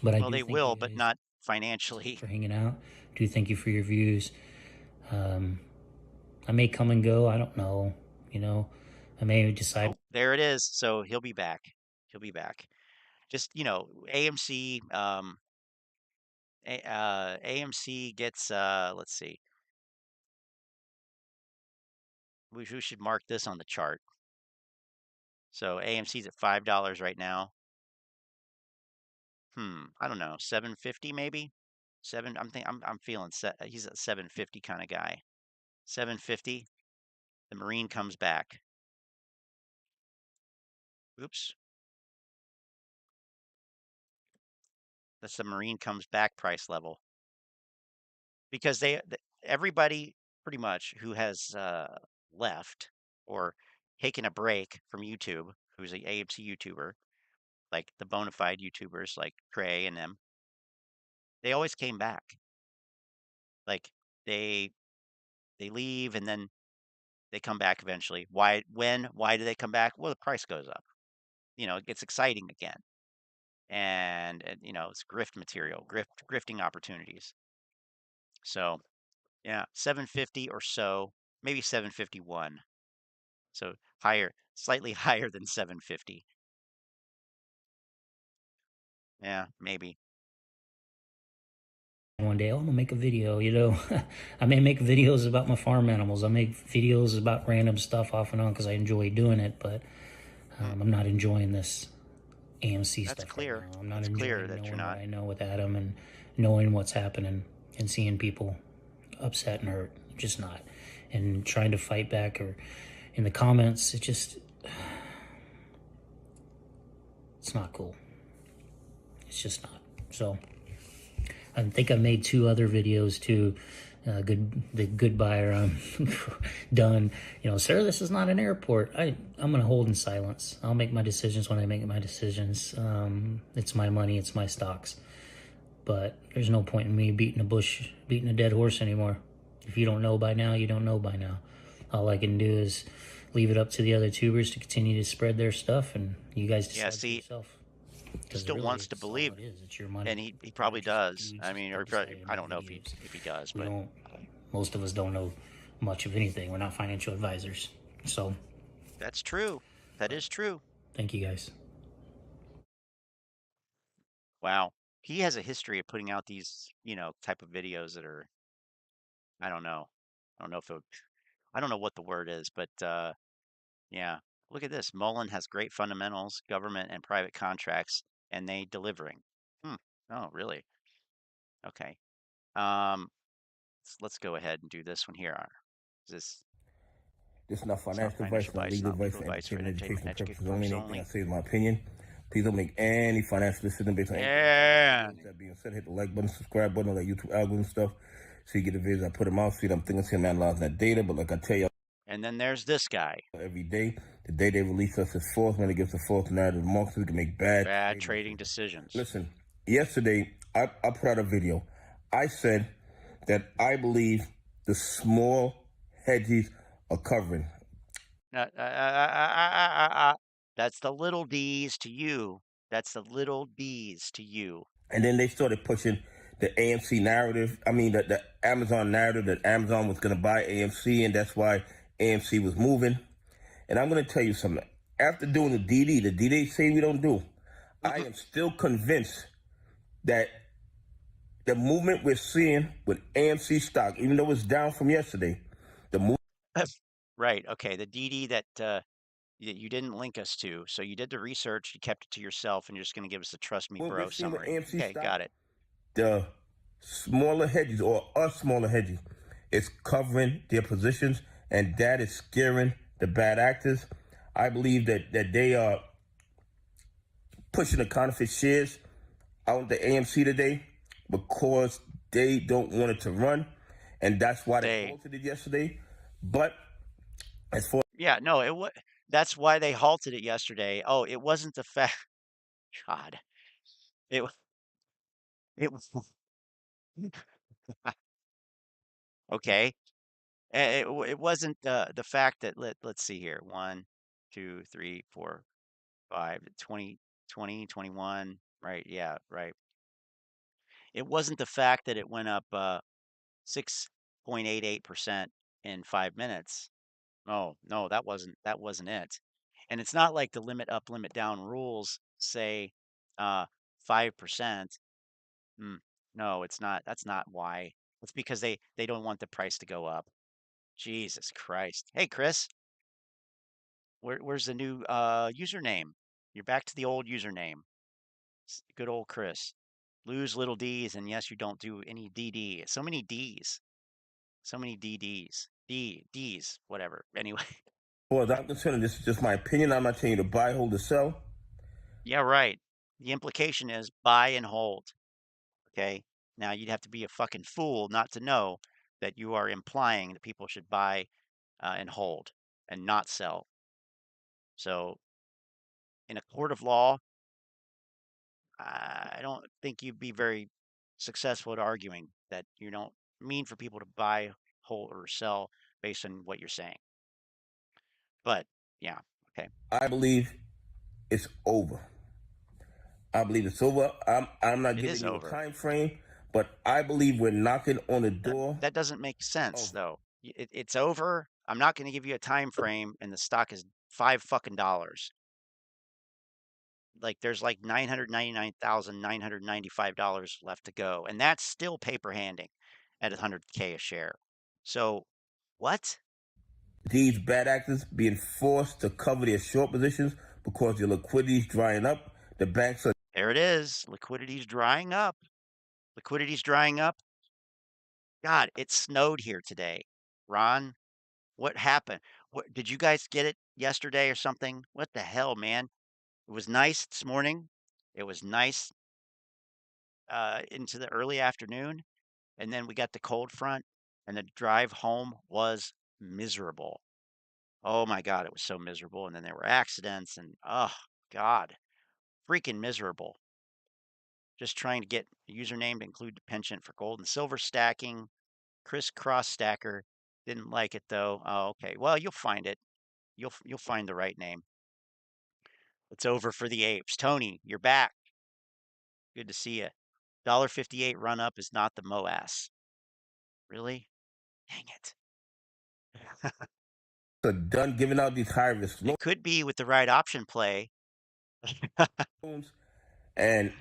Speaker 4: But I
Speaker 1: well,
Speaker 4: do
Speaker 1: they
Speaker 4: thank
Speaker 1: will,
Speaker 4: you
Speaker 1: but
Speaker 4: guys
Speaker 1: not financially.
Speaker 4: for hanging out. I do thank you for your views. Um, I may come and go. I don't know. You know, I may decide.
Speaker 1: Oh, there it is. So he'll be back. He'll be back. Just, AMC, AMC gets, let's see, we should mark this on the chart. So AMC's at $5 right now. I don't know, 750 maybe. I'm feeling he's a 750 kind of guy. 750. The Marine comes back. Oops, that's the Marine comes back price level because everybody pretty much who has left or taken a break from YouTube, who's a AMC YouTuber, like the bona fide YouTubers like Trey and them, they always came back. Like they they leave and then they come back eventually. Why do they come back? Well, the price goes up. It gets exciting again. And it's grift material, grifting opportunities. So, yeah, 750 or so, maybe 751. So higher, slightly higher than 750. Yeah, maybe.
Speaker 4: One day, oh, I'm gonna make a video. I may make videos about my farm animals. I make videos about random stuff off and on because I enjoy doing it. But
Speaker 1: Mm,
Speaker 4: I'm not enjoying this AMC
Speaker 1: that's
Speaker 4: stuff right
Speaker 1: clear.
Speaker 4: now. I'm not
Speaker 1: That's clear
Speaker 4: enjoying
Speaker 1: that you're
Speaker 4: knowing what
Speaker 1: not.
Speaker 4: I know with Adam and knowing what's happening and seeing people upset and hurt. Just not. And trying to fight back or in the comments, it's not cool. It's just not. So I think I made 2 other videos too. The goodbye around done. You know, sir, this is not an airport. I'm gonna hold in silence. I'll make my decisions when I make my decisions. It's my money. It's my stocks. But there's no point in me beating a dead horse anymore. If you don't know by now, you don't know by now. All I can do is leave it up to the other tubers to continue to spread their stuff, and you guys
Speaker 1: Yeah,
Speaker 4: decide for
Speaker 1: see,
Speaker 4: yourself.
Speaker 1: he
Speaker 4: Because
Speaker 1: still
Speaker 4: really,
Speaker 1: wants to
Speaker 4: it's all
Speaker 1: believe,
Speaker 4: it is. It's your money.
Speaker 1: and he
Speaker 4: Your
Speaker 1: probably
Speaker 4: interest
Speaker 1: does.
Speaker 4: you
Speaker 1: I mean, or he probably,
Speaker 4: decided to
Speaker 1: I
Speaker 4: make
Speaker 1: don't know if he
Speaker 4: videos.
Speaker 1: does,
Speaker 4: We
Speaker 1: but
Speaker 4: don't. Most of us don't know much of anything. We're not financial advisors. So,
Speaker 1: that's true. That
Speaker 4: but
Speaker 1: is true.
Speaker 4: thank you guys.
Speaker 1: Wow. He has a history of putting out these, type of videos that are, I don't know. I don't know if it, I don't know what the word is, but yeah. Look at this. MULN has great fundamentals, government and private contracts, and they delivering. Hmm. Oh, really? Okay. Um, let's go ahead and do this one here. Is this
Speaker 5: This is not
Speaker 1: It's not
Speaker 5: financial advice,
Speaker 1: financial
Speaker 5: not
Speaker 1: advice,
Speaker 5: legal
Speaker 1: not
Speaker 5: advice
Speaker 1: legal
Speaker 5: for
Speaker 1: advice for
Speaker 5: entertainment and
Speaker 1: entertainment and
Speaker 5: educational
Speaker 1: educational
Speaker 5: purposes only.
Speaker 1: purposes
Speaker 5: Anything I
Speaker 1: only.
Speaker 5: say is my opinion. Please don't make any financial decision based on anything I say.
Speaker 1: And
Speaker 5: That being said, hit the like button, subscribe button, all that YouTube algorithm stuff. So you get the videos I put them out, see what I'm thinking, see I'm analyzing that data. But like I tell you
Speaker 1: and then there's this guy.
Speaker 5: every day, the day they release us is false, when it gives a false narrative amongst us, we can make bad
Speaker 1: Bad
Speaker 5: trading
Speaker 1: trading
Speaker 5: decisions.
Speaker 1: decisions.
Speaker 5: Listen, yesterday I put out a video. I said that I believe the small hedges are covering.
Speaker 1: That's the little D's to you. That's the little D's to you.
Speaker 5: And then they started pushing the AMC narrative. I mean, the Amazon narrative that Amazon was going to buy AMC, and that's why AMC was moving. And I'm going to tell you something. After doing the DD they say we don't do, I am still convinced that the movement we're seeing with AMC stock, even though it's down from yesterday, the move.
Speaker 1: Right. Okay. The DD that you didn't link us to. So you did the research, you kept it to yourself, and you're just going to give us a trust me,
Speaker 5: What we're
Speaker 1: bro
Speaker 5: seeing with
Speaker 1: summary.
Speaker 5: AMC
Speaker 1: Okay.
Speaker 5: stock,
Speaker 1: Got it.
Speaker 5: the smaller hedges or us smaller hedges is covering their positions, and that is scaring the bad actors. I believe that they are pushing the counterfeit shares out the AMC today because they don't want it to run, and that's why they halted it yesterday. But as far
Speaker 1: Yeah, no, it was that's why they halted it yesterday. Oh, it wasn't the fact. God, it was it was okay. It wasn't the fact that let's see here. 1, 2, 3, 4, 5, 20, 20, 21. Right. Yeah. Right. It wasn't the fact that it went up 6.88% in 5 minutes. No, no, that wasn't it. And it's not like the limit up, limit down rules say 5%. Mm, no, it's not. That's not why. It's because they don't want the price to go up. Jesus Christ. Hey, Chris, where's the new username? You're back to the old username. Good old Chris. Lose little D's, and yes, you don't do any DD. So many D's. So many DDs. D's, whatever. Anyway.
Speaker 5: as I'm concerned, this is just my opinion. I'm not telling you to buy, hold, or sell.
Speaker 1: Yeah, right. The implication is buy and hold. Okay. Now you'd have to be a fucking fool not to know that you are implying that people should buy and hold and not sell. So in a court of law, I don't think you'd be very successful at arguing that you don't mean for people to buy, hold, or sell based on what you're saying. But yeah, okay.
Speaker 5: I believe it's over. I believe it's over. I'm not
Speaker 1: It
Speaker 5: giving
Speaker 1: is
Speaker 5: you a
Speaker 1: over.
Speaker 5: time frame, but I believe we're knocking on the
Speaker 1: That
Speaker 5: door.
Speaker 1: that doesn't make sense
Speaker 5: Oh,
Speaker 1: though. It's over. I'm not going to give you a time frame, and the stock is $5 fucking. Like there's like $999,995 left to go, and that's still paper handing at 100K a share. So what?
Speaker 5: these bad actors being forced to cover their short positions because their liquidity is drying up. The banks are.
Speaker 1: There it is. Liquidity's drying up. Liquidity's drying up. God, it snowed here today. Ron, what happened? What did you guys get it yesterday or something? What the hell, man? It was nice this morning. It was nice. into the early afternoon, and then we got the cold front, and the drive home was miserable. Oh my God, it was so miserable. And then there were accidents, and oh God, freaking miserable. Just trying to get a username to include the penchant for gold and silver stacking. Crisscross stacker. Didn't like it though. Oh, okay. Well, you'll find it. You'll find the right name. It's over for the apes. Tony, you're back. Good to see you. $1.58 run up is not the MOAS. Really? Dang it.
Speaker 5: So done giving out these high risk
Speaker 1: It could be with the right option play.
Speaker 5: loans, and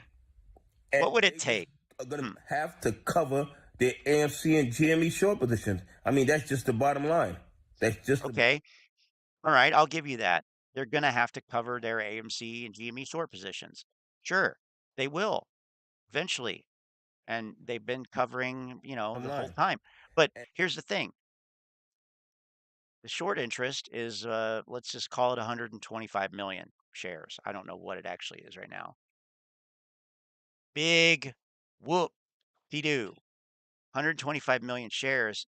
Speaker 1: What would it
Speaker 5: they just
Speaker 1: take?
Speaker 5: are gonna
Speaker 1: Hmm.
Speaker 5: have to cover their AMC and GME short positions. I mean, that's just the bottom line. That's just the
Speaker 1: Okay. All right. I'll give you that. They're going to have to cover their AMC and GME short positions. Sure. They will eventually. And they've been covering,
Speaker 5: bottom
Speaker 1: the whole
Speaker 5: line.
Speaker 1: time. But
Speaker 5: And
Speaker 1: here's the thing. The short interest is, let's just call it 125 million shares. I don't know what it actually is right now. Big whoop de doo. 125 million shares.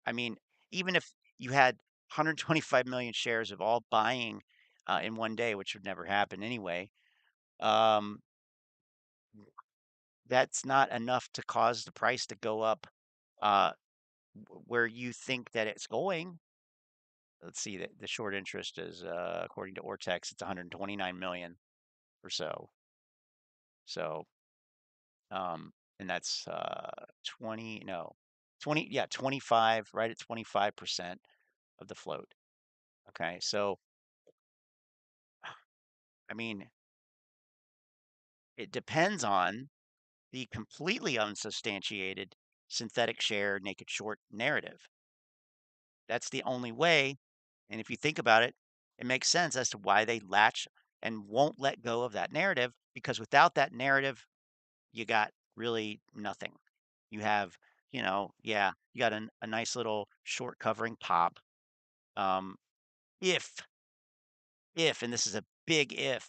Speaker 1: I mean, even if you had 125 million shares of all buying in one day, which would never happen anyway, um, that's not enough to cause the price to go up uh, where you think that it's going. Let's see, the short interest is, according to Ortex, it's 129 million or so. So, and that's 20, no, 20, yeah, 25, right at 25% of the float. Okay, so I mean, it depends on the completely unsubstantiated synthetic share naked short narrative. That's the only way. And if you think about it, it makes sense as to why they latch and won't let go of that narrative, because without that narrative, you got really nothing. You have, yeah, you got a nice little short covering pop. Um, if, and this is a big if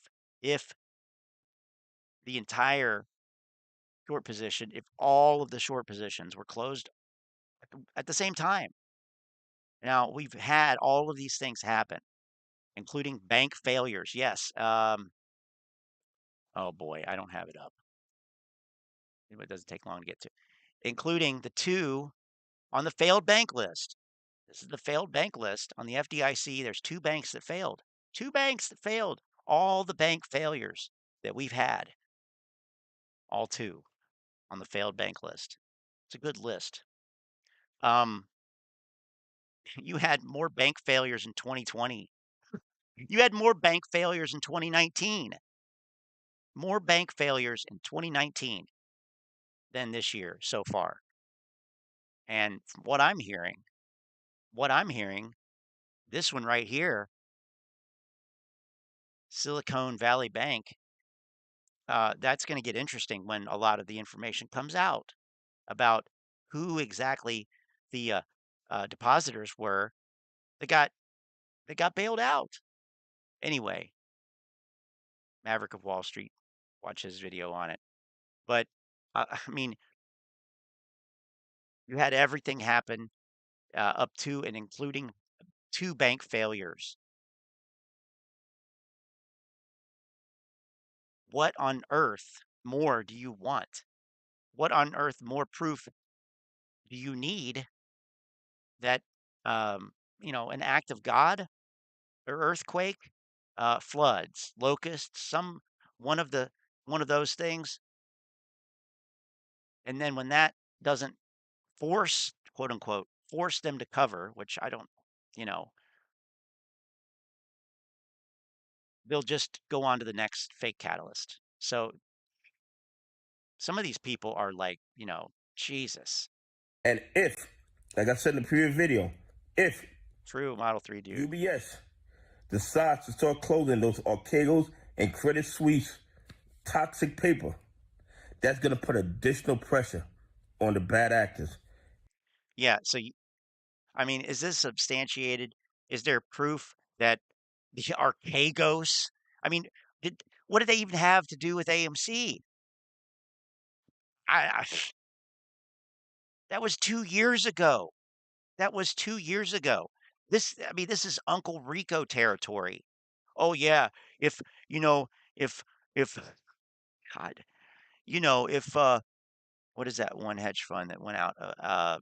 Speaker 1: the entire short position, if all of the short positions were closed at the same time. Now, we've had all of these things happen, including bank failures. Yes. Oh boy, I don't have it up. It doesn't take long to get to, including the two on the failed bank list. This is the failed bank list on the FDIC. There's two banks that failed. Two banks that failed. All the bank failures that we've had, all two on the failed bank list. It's a good list. Um, you had more bank failures in 2020. You had more bank failures in 2019. More bank failures in 2019 than this year so far. And from what I'm hearing, this one right here, Silicon Valley Bank, that's going to get interesting when a lot of the information comes out about who exactly the depositors were that got bailed out. Anyway, Maverick of Wall Street, watch his video on it. But I mean, you had everything happen up to and including two bank failures. What on earth more do you want? What on earth more proof do you need that, an act of God or earthquake, floods, locusts, one of those things, and then when that doesn't force, quote unquote, force them to cover, which I don't, you know, they'll just go on to the next fake catalyst. So some of these people are like, Jesus,
Speaker 5: and if, like I said in the previous video, if
Speaker 1: true Model 3 dude.
Speaker 5: UBS decides to start closing those Archegos and Credit Suisse toxic paper, that's going to put additional pressure on the bad actors.
Speaker 1: Yeah. So, I mean, is this substantiated? Is there proof that the Archegos, I mean, what did they even have to do with AMC? I that was 2 years ago. That was 2 years ago. I mean, this is Uncle Rico territory. Oh, yeah, if, you know, if if God, if, what is that one hedge fund that went out,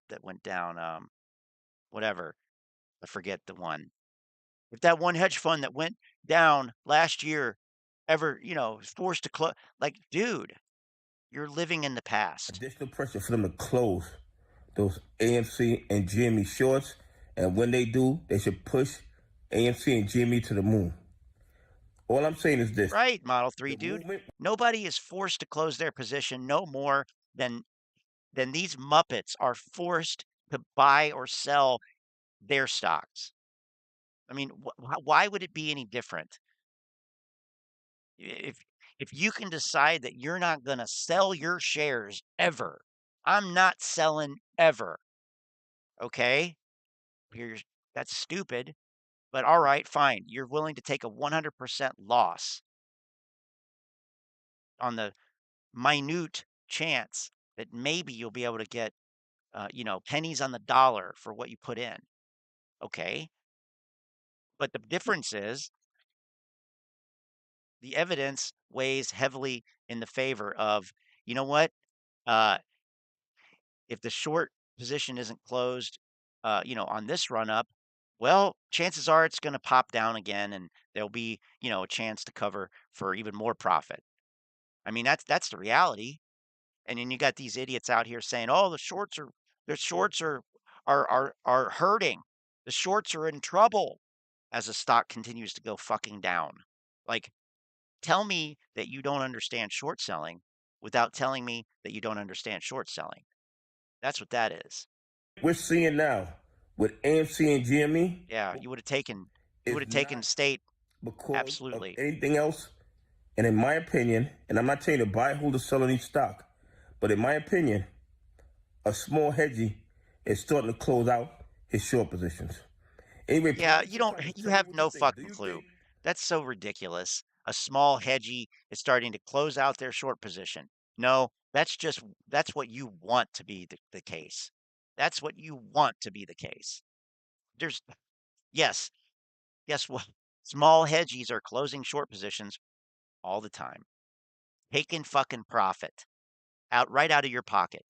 Speaker 1: that went down, whatever, I forget the one. If that one hedge fund that went down last year ever, is forced to close, like, dude, you're living in the past.
Speaker 5: Additional pressure for them to close those AMC and GME shorts, and when they do, they should push AMC and GME to the moon. All I'm saying is this:
Speaker 1: Right, Model 3
Speaker 5: the
Speaker 1: dude.
Speaker 5: movement.
Speaker 1: Nobody is forced to close their position no more than these Muppets are forced to buy or sell their stocks. I mean, why would it be any different? If you can decide that you're not going to sell your shares ever, I'm not selling ever. Okay, here's that's stupid, but all right, fine. You're willing to take a 100% loss on the minute chance that maybe you'll be able to get, pennies on the dollar for what you put in. Okay, but the difference is the evidence weighs heavily in the favor of, you know what? Uh, if the short position isn't closed, on this run up, well, chances are it's going to pop down again, and there'll be, a chance to cover for even more profit. I mean, that's the reality. And then you got these idiots out here saying, "Oh, the shorts are hurting. The shorts are in trouble," as the stock continues to go fucking down. Like, tell me that you don't understand short selling without telling me that you don't understand short selling. That's what that is.
Speaker 5: We're seeing now with AMC and GME
Speaker 1: Yeah, you would
Speaker 5: is
Speaker 1: have taken
Speaker 5: not
Speaker 1: state.
Speaker 5: because of
Speaker 1: Absolutely.
Speaker 5: anything else. And in my opinion, and I'm not telling you to buy, hold, or sell any stock, but in my opinion, a small hedgie is starting to close out his short positions. Anyway,
Speaker 1: Yeah,
Speaker 5: appreciate your time.
Speaker 1: you
Speaker 5: Tell me
Speaker 1: have
Speaker 5: what you
Speaker 1: no
Speaker 5: think. Do
Speaker 1: fucking
Speaker 5: you
Speaker 1: clue.
Speaker 5: think
Speaker 1: That's so ridiculous. A small hedgy is starting to close out their short position. No, that's what you want to be the case. That's what you want to be the case. There's yes, guess what? Small hedgies are closing short positions all the time. Taking fucking profit right out of your pocket.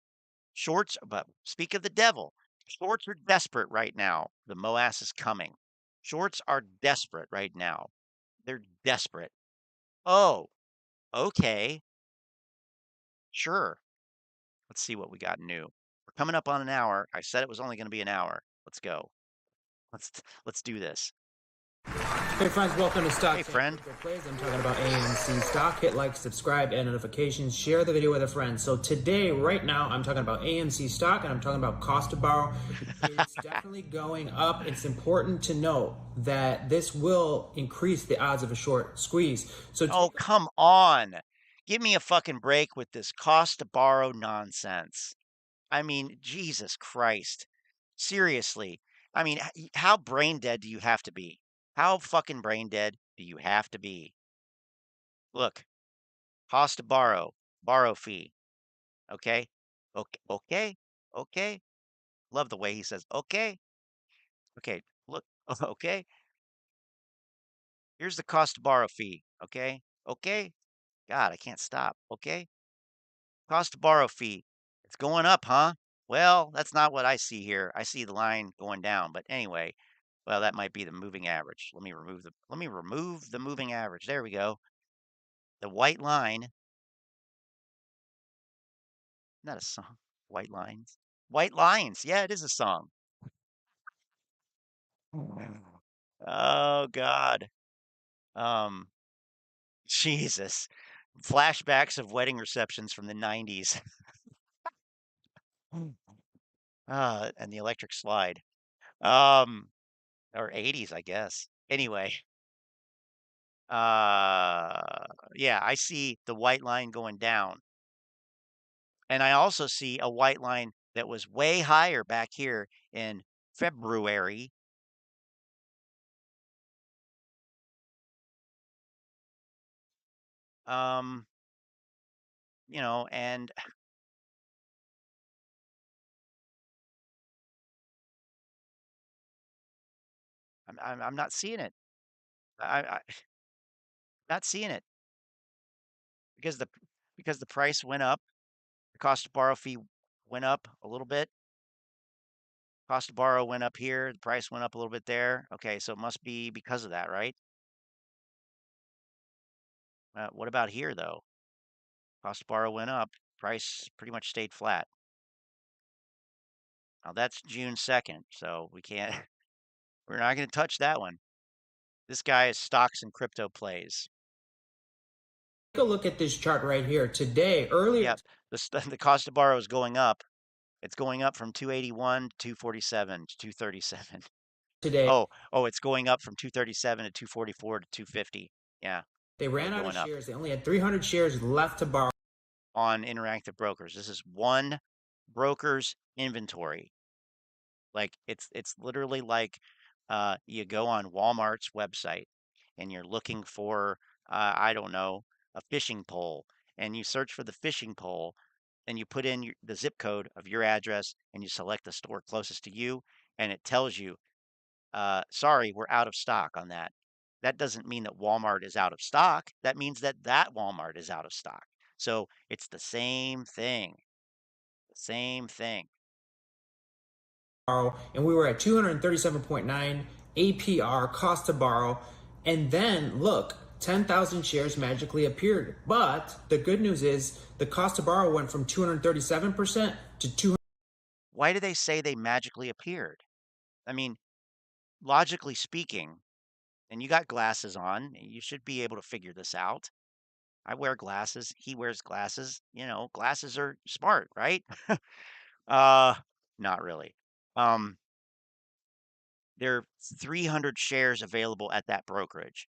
Speaker 1: Shorts, but speak of the devil, shorts are desperate right now. The MOAS is coming. Shorts are desperate right now. They're desperate. Oh, okay. Sure. Let's see what we got new. We're coming up on an hour. I said it was only going to be an hour. Let's go. Let's do this.
Speaker 6: Hey friends, welcome to Stock
Speaker 1: Hey,
Speaker 6: Change
Speaker 1: friend.
Speaker 6: Crypto Plays. I'm talking about AMC stock. Hit like, subscribe, and notifications. Share the video with a friend. So today, right now, I'm talking about AMC stock, and I'm talking about cost to borrow. It's definitely going up. It's important to note that this will increase the odds of a short squeeze. So
Speaker 1: Oh, come on. Give me a fucking break with this cost to borrow nonsense. I mean, Jesus Christ. Seriously. I mean, how brain dead do you have to be? How fucking brain dead do you have to be? Look, cost to borrow fee. Okay. Okay. Okay. Okay. Love the way he says, okay. Okay. Look, okay. Here's the cost to borrow fee. Okay. Okay. God, I can't stop. Okay. Cost to borrow fee. It's going up, huh? Well, that's not what I see here. I see the line going down. But anyway, well, that might be the moving average. Let me remove the moving average. There we go. The white line, not a song. White lines. White lines. Yeah, it is a song. Oh God. Um, Jesus. Flashbacks of wedding receptions from the 90s. And the electric slide. Um, or 80s, I guess. Anyway, yeah, I see the white line going down. And I also see a white line that was way higher back here in February. Um, and I'm not seeing it. I not seeing it because the price went up. The cost to borrow fee went up a little bit. Cost to borrow went up here. The price went up a little bit there. Okay, so it must be because of that, right? What about here, though? Cost to borrow went up. Price pretty much stayed flat. Now that's June 2nd, so we can't, we're not going to touch that one. This guy is stocks and crypto plays.
Speaker 6: Take a look at this chart right here. Today, earlier
Speaker 1: Yep, the cost to borrow is going up. It's going up from 281 to 247 to 237.
Speaker 6: today,
Speaker 1: Oh, it's going up from 237 to 244 to 250. Yeah,
Speaker 6: they ran out of
Speaker 1: going up.
Speaker 6: shares. They only had 300 shares left to borrow.
Speaker 1: On Interactive Brokers. This is one broker's inventory. Like it's literally like you go on Walmart's website and you're looking for I don't know, a fishing pole, and you search for the fishing pole and you put in the zip code of your address and you select the store closest to you, and it tells you, sorry, we're out of stock on that. That doesn't mean that Walmart is out of stock. That means that Walmart is out of stock. So it's the same thing. The same thing.
Speaker 6: And we were at 237.9 APR, cost to borrow. And then look, 10,000 shares magically appeared. But the good news is the cost to borrow went from 237% to 200.
Speaker 1: Why do they say they magically appeared? I mean, logically speaking, and you got glasses on, you should be able to figure this out. I wear glasses. He wears glasses. You know, glasses are smart, right? uh, not really. There are 300 shares available at that brokerage.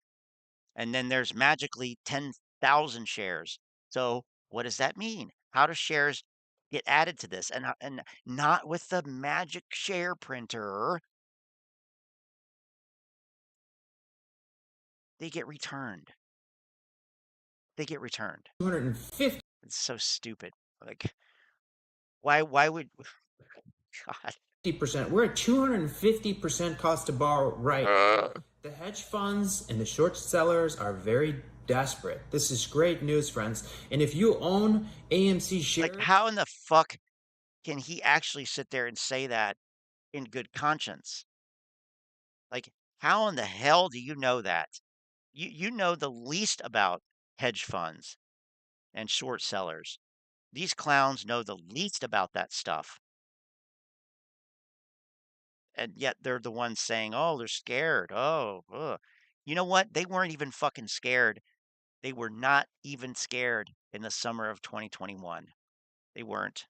Speaker 1: And then there's magically 10,000 shares. So what does that mean? How do shares get added to this? And not with the magic share printer. They get returned. They get returned.
Speaker 6: 250.
Speaker 1: It's so stupid. Like, why would God?
Speaker 6: 50%. We're at 250% cost to borrow right now. The hedge funds and the short sellers are very desperate. This is great news, friends. And if you own AMC shares,
Speaker 1: Like, how in the fuck can he actually sit there and say that in good conscience? Like, how in the hell do you know that? You know the least about hedge funds and short sellers. These clowns know the least about that stuff. And yet they're the ones saying, "Oh, they're scared. Oh, ugh." You know what? They weren't even fucking scared. They were not even scared in the summer of 2021. They weren't.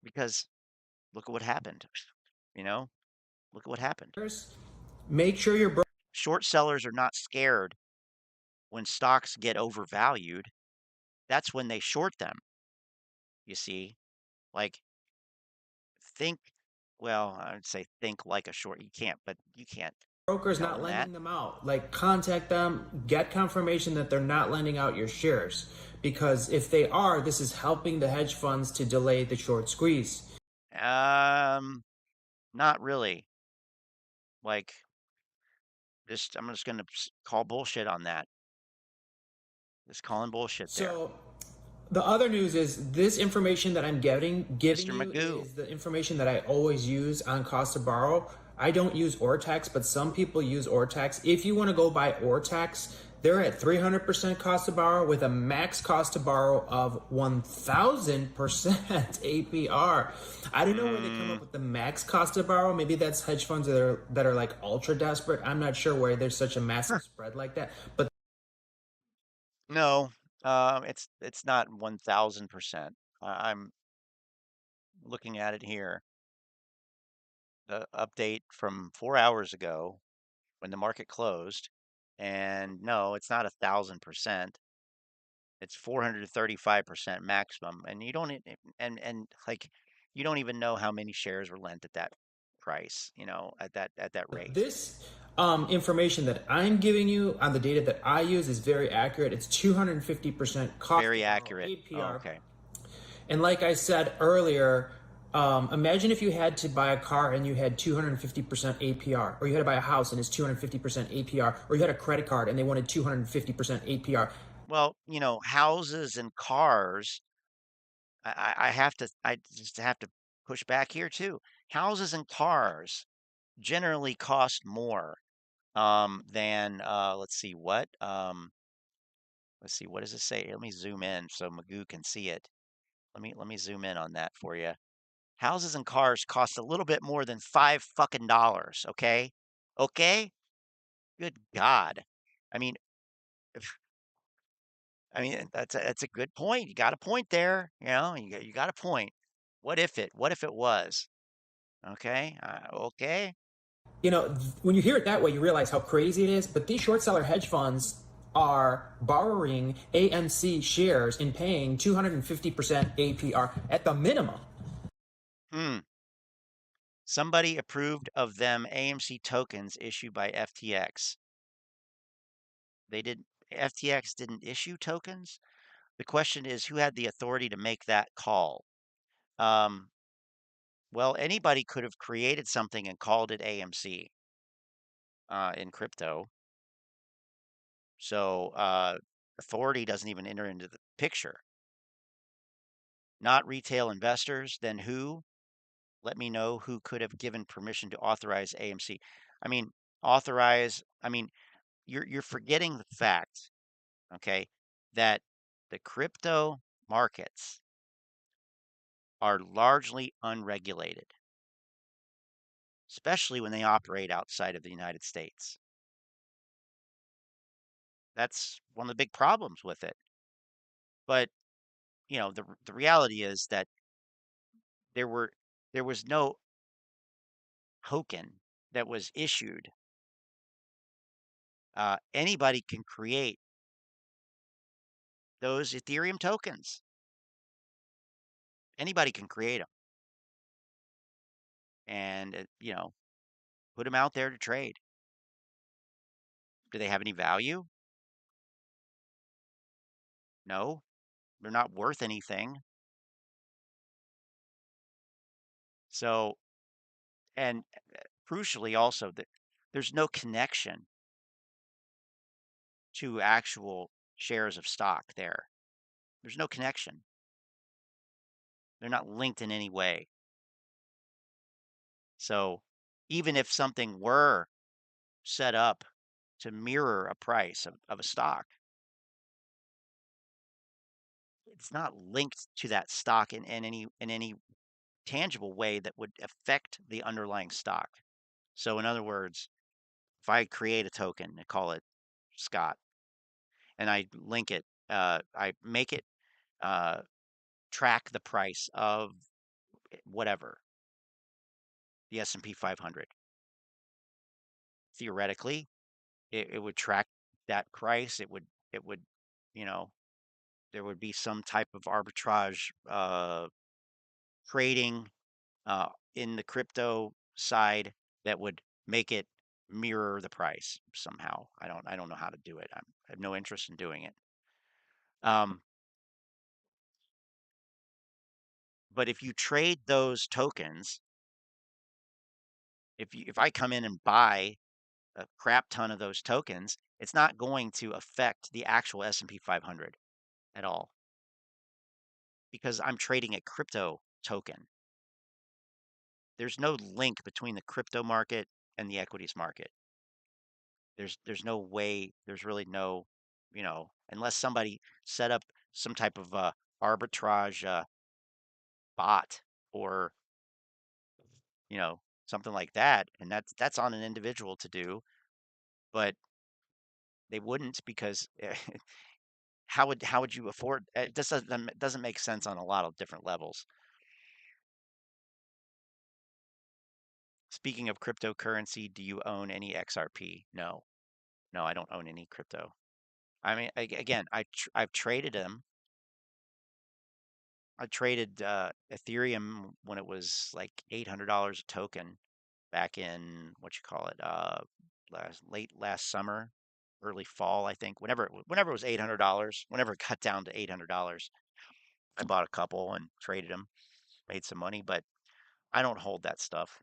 Speaker 1: Because look at what happened. You know? Look at what happened.
Speaker 6: make sure your
Speaker 1: Short sellers are not scared when stocks get overvalued. That's when they short them. You see? Like, think, well, I would say think like a short. You can't, but you can't
Speaker 6: broker's
Speaker 1: tell
Speaker 6: not
Speaker 1: them
Speaker 6: lending
Speaker 1: that.
Speaker 6: them out. Like, contact them, get confirmation that they're not lending out your shares. Because if they are, this is helping the hedge funds to delay the short squeeze.
Speaker 1: Not really. Like, I'm just gonna call bullshit on that. Just calling bullshit there.
Speaker 6: So the other news is this information that I'm giving
Speaker 1: Mr.
Speaker 6: you
Speaker 1: Magoo.
Speaker 6: is the information that I always use on cost to borrow. I don't use Ortex, but some people use Ortex. If you want to go by Ortex, they're at 300% cost to borrow with a max cost to borrow of 1,000% APR. I don't know where they come up with the max cost to borrow. Maybe that's hedge funds that are like ultra desperate. I'm not sure where there's such a massive spread like that. But
Speaker 1: No, it's not 1,000%. I'm looking at it here. The update from 4 hours ago when the market closed, and no, it's not 1,000%. It's 435% maximum, and you don't and like you don't even know how many shares were lent at that price, at that rate.
Speaker 6: this information that I'm giving you on the data that I use is very accurate. It's 250% cost
Speaker 1: Very
Speaker 6: to borrow
Speaker 1: accurate. Oh,
Speaker 6: APR.
Speaker 1: okay.
Speaker 6: And like I said earlier, Imagine if you had to buy a car and you had 250% APR, or you had to buy a house and it's 250% APR, or you had a credit card and they wanted 250% APR.
Speaker 1: Well, houses and cars, I just have to push back here too. Houses and cars generally cost more than let's see, what does it say? Let me zoom in so Magoo can see it. Let me zoom in on that for you. Houses and cars cost a little bit more than $5 fucking, okay? Okay? Good God. I mean, that's a good point. You got a point there. You got a point. What if it was? Okay? Okay.
Speaker 6: When you hear it that way, you realize how crazy it is. But these short seller hedge funds are borrowing AMC shares and paying 250% APR at the minimum.
Speaker 1: Hmm. Somebody approved of them AMC tokens issued by FTX. FTX didn't issue tokens. The question is, who had the authority to make that call? Um, well, anybody could have created something and called it AMC in crypto. So authority doesn't even enter into the picture. Not retail investors, then who? Let me know who could have given permission to authorize AMC. I mean, you're forgetting the fact, okay, that the crypto markets are largely unregulated, especially when they operate outside of the United States. That's one of the big problems with it. But, the reality is that there were there was no token that was issued. Anybody can create those Ethereum tokens. Anybody can create them and, put them out there to trade. Do they have any value? No, they're not worth anything. So, and crucially also that there's no connection to actual shares of stock there. There's no connection. They're not linked in any way. So, even if something were set up to mirror a price of a stock, it's not linked to that stock in any tangible way that would affect the underlying stock. So in other words, if I create a token and call it Scott and I link it, I make it uh, track the price of whatever, the S&P 500. Theoretically, it would track that price. It would, you know, there would be some type of arbitrage trading in the crypto side that would make it mirror the price somehow. I don't know how to do it. I have no interest in doing it. Um, but if you trade those tokens, if I come in and buy a crap ton of those tokens, it's not going to affect the actual S&P 500 at all because I'm trading a crypto token. There's no link between the crypto market and the equities market. There's no way, there's really no, unless somebody set up some type of arbitrage bot or, something like that, and that's on an individual to do, but they wouldn't because how would you afford it? This doesn't make sense on a lot of different levels. Speaking of cryptocurrency, do you own any XRP? No. No, I don't own any crypto. I mean, again, I've traded them. I traded Ethereum when it was like $800 a token back in what you call it, late last summer, early fall, I think. Whenever it was $800, whenever it got down to $800, I bought a couple and traded them, made some money. But I don't hold that stuff.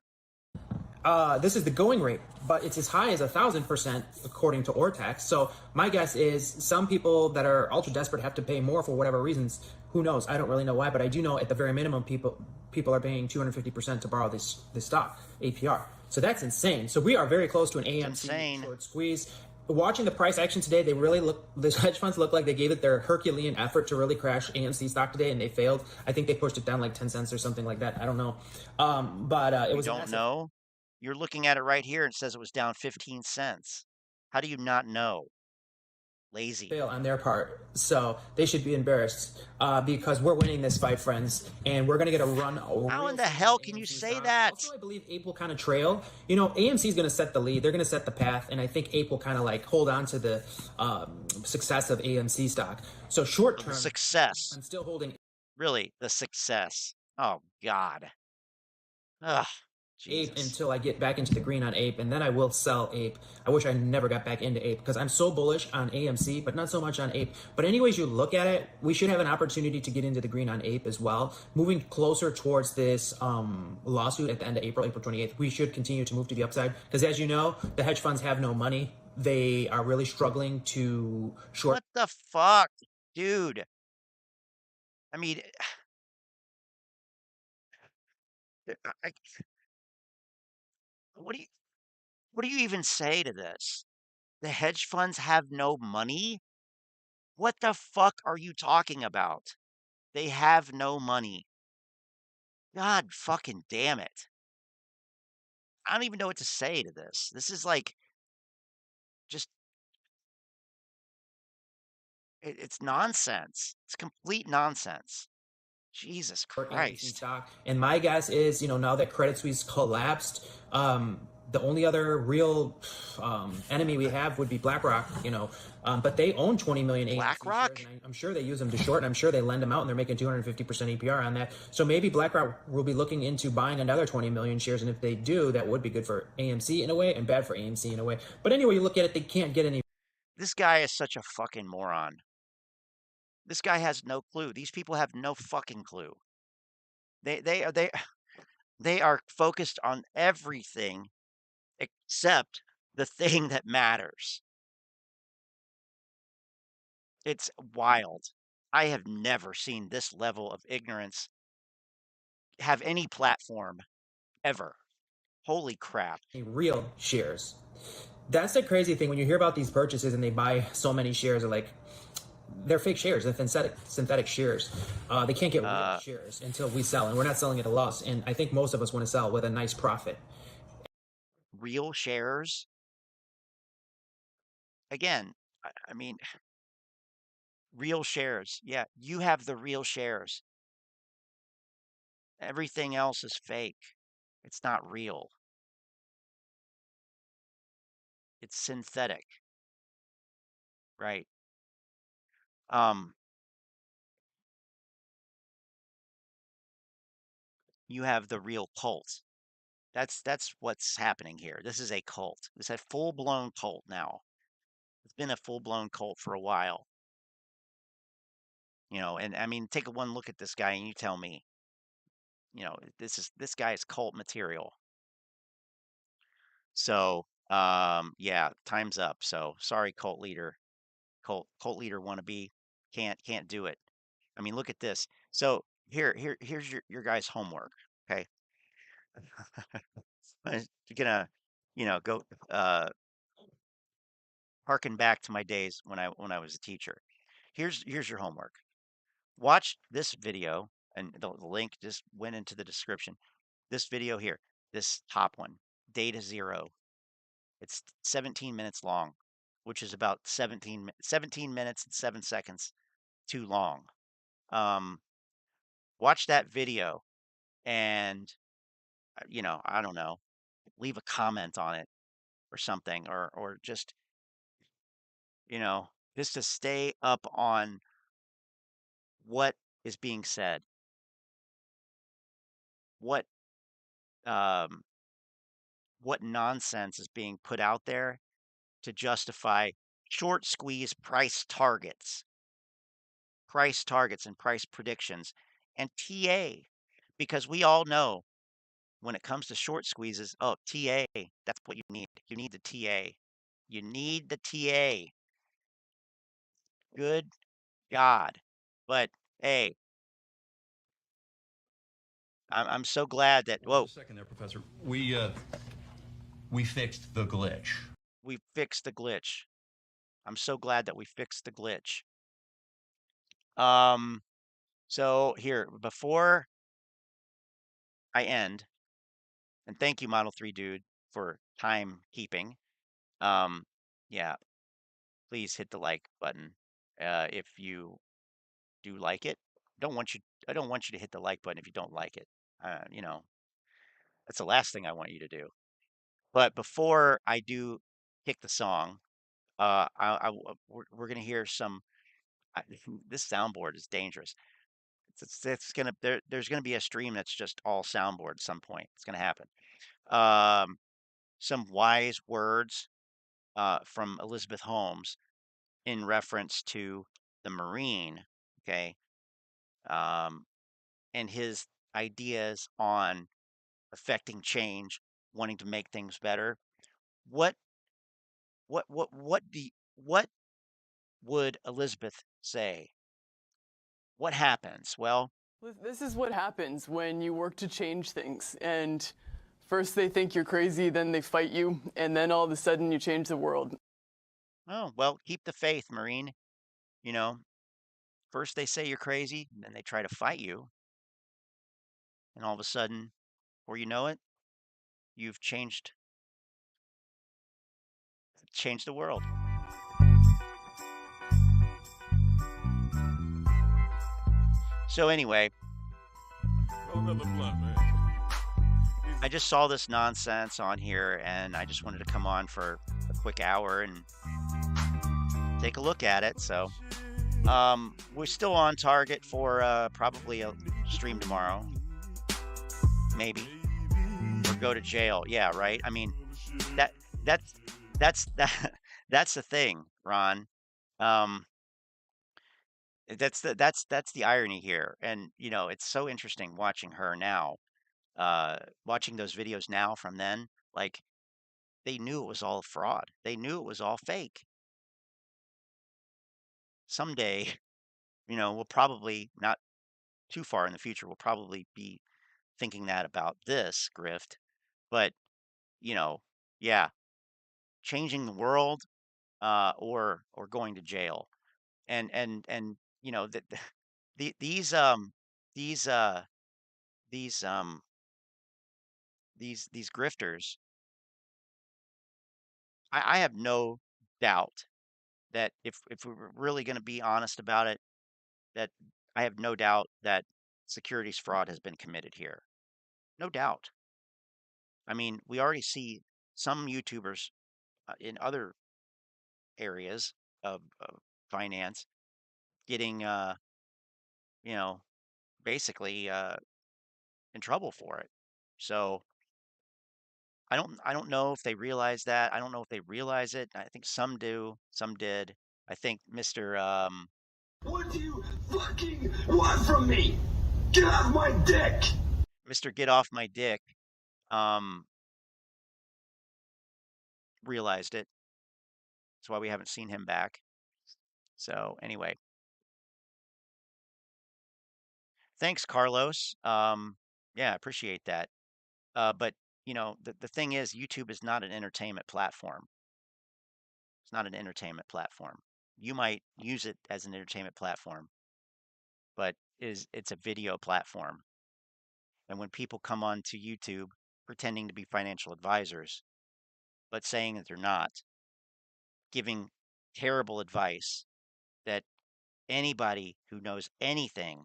Speaker 6: This is the going rate, but it's as high as 1,000% according to Ortex. So my guess is some people that are ultra desperate have to pay more for whatever reasons. Who knows? I don't really know why, but I do know at the very minimum, people are paying 250% to borrow this stock APR. So that's insane. So we are very close to an AMC short squeeze. Watching the price action today, the hedge funds look like they gave it their Herculean effort to really crash AMC stock today, and they failed. I think they pushed it down like 10 cents or something like that. I don't know. It was.
Speaker 1: You don't know? You're looking at it right here. It says it was down 15 cents. How do you not know? Lazy.
Speaker 6: Fail on their part. So they should be embarrassed because we're winning this fight, friends, and we're going to get a run.
Speaker 1: How in the hell can you say that?
Speaker 6: Also, I believe Ape will kind of trail. You know, AMC is going to set the lead. They're going to set the path, and I think Ape will kind of like hold on to the success of AMC stock. So short term,
Speaker 1: success.
Speaker 6: I'm still holding.
Speaker 1: Really, the success. Oh, God. Ugh.
Speaker 6: Ape until I get back into the green on Ape, and then I will sell Ape. I wish I never got back into Ape because I'm so bullish on AMC, but not so much on Ape. But anyways you look at it, we should have an opportunity to get into the green on Ape as well. Moving closer towards this lawsuit at the end of April 28th, we should continue to move to the upside because as you know, the hedge funds have no money. They are really struggling to short.
Speaker 1: What the fuck, dude? I mean, what do you even say to this? The hedge funds have no money? What the fuck are you talking about? They have no money. God fucking damn it. I don't even know what to say to this. This is like just it's nonsense. It's complete nonsense. Jesus Christ.
Speaker 6: Stock. And my guess is, you know, now that Credit Suisse collapsed, the only other real enemy we have would be BlackRock, you know, but they own 20 million
Speaker 1: BlackRock.
Speaker 6: I'm sure they use them to short, and I'm sure they lend them out, and they're making 250% APR on that. So maybe BlackRock will be looking into buying another 20 million shares, and if they do, that would be good for AMC in a way and bad for AMC in a way. But anyway, you look at it, they can't get any.
Speaker 1: This guy is such a fucking moron. This guy has no clue. These people have no fucking clue. They are focused on everything except the thing that matters. It's wild. I have never seen this level of ignorance have any platform ever. Holy crap.
Speaker 6: Real shares. That's the crazy thing when you hear about these purchases and they buy so many shares, they're fake shares, they're synthetic shares. They can't get real shares until we sell, and we're not selling at a loss. And I think most of us want to sell with a nice profit.
Speaker 1: Real shares? Again, I mean, real shares. Yeah, you have the real shares. Everything else is fake. It's not real. It's synthetic. Right. You have the real cult. That's what's happening here. This is a cult. It's a full-blown cult now. It's been a full-blown cult for a while. You know, and I mean, take one look at this guy and you tell me, you know, this guy is cult material. So, yeah, time's up. So sorry, cult leader wannabe. Can't do it. I mean, look at this. So here's your guys' homework. Okay. You're gonna, you know, go harken back to my days when I was a teacher. Here's your homework. Watch this video, and the link just went into the description. This video here, this top one, Data Zero. It's 17 minutes long, which is about 17 minutes and 7 seconds too long. Watch that video and, you know, I don't know, leave a comment on it or something, or just, you know, just to stay up on what is being said, what um, what nonsense is being put out there to justify short squeeze price targets and price predictions, and TA, because we all know when it comes to short squeezes, oh, TA, that's what you need. You need the TA. You need the TA. Good God. But hey, I'm so glad that,
Speaker 7: Just
Speaker 1: whoa,
Speaker 7: a second there, Professor. We fixed the glitch.
Speaker 1: we fixed the glitch. I'm so glad that we fixed the glitch. So here, before I end, and thank you, Model 3 dude, for timekeeping. Yeah, please hit the like button if you do like it. I don't want you to hit the like button if you don't like it. You know, that's the last thing I want you to do. But before I do pick the song, we're gonna hear some. I, this soundboard is dangerous. It's gonna there's gonna be a stream that's just all soundboard at some point. It's gonna happen. Um, some wise words from Elizabeth Holmes in reference to the Marine. Okay, um, and his ideas on affecting change, wanting to make things better. What what would Elizabeth say? What happens? Well,
Speaker 8: This is what happens when you work to change things. And first they think you're crazy, then they fight you, and then all of a sudden you change the world.
Speaker 1: oh, well, keep the faith, Marine. You know, first they say you're crazy, and then they try to fight you, and all of a sudden, before you know it, you've changed the world. So anyway, I just saw this nonsense on here, and I just wanted to come on for a quick hour and take a look at it. So we're still on target for probably a stream tomorrow, maybe, or go to jail. Yeah, right. I mean, that that's that's the thing, Ron. Um, that's the irony here, and you know, it's so interesting watching her now, watching those videos now from then. Like they knew it was all fraud. They knew it was all fake. Someday, you know, we'll probably not too far in the future, we'll probably be thinking that about this grift. But, you know, yeah, changing the world or going to jail. And you know that the, these these these grifters, I have no doubt that if we were really going to be honest about it, that I have no doubt that securities fraud has been committed here. No doubt. I mean, we already see some YouTubers in other areas of finance getting, you know, basically in trouble for it. So I don't know if they realize that. I don't know if they realize it. I think some do, some did. I think Mr.
Speaker 3: What do you fucking want from me? Get off my dick!
Speaker 1: Mr. Get Off My Dick um, realized it. That's why we haven't seen him back. So anyway, thanks, Carlos. Yeah, I appreciate that. But you know, the thing is, YouTube is not an entertainment platform. It's not an entertainment platform. You might use it as an entertainment platform, but it's a video platform. And when people come onto YouTube pretending to be financial advisors, but saying that they're not, giving terrible advice that anybody who knows anything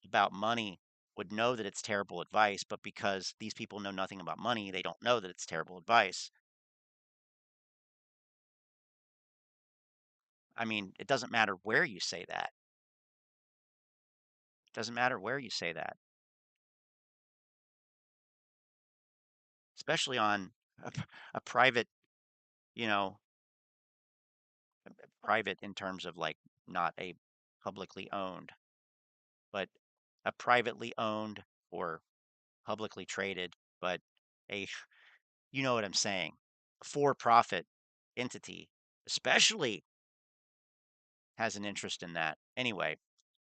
Speaker 1: about money would know that it's terrible advice, but because these people know nothing about money, they don't know that it's terrible advice. I mean, it doesn't matter where you say that. It doesn't matter where you say that, especially on a private, you know, private in terms of like not a publicly owned, but a privately owned or publicly traded but a you know what I'm saying, for-profit entity especially has an interest in that. Anyway,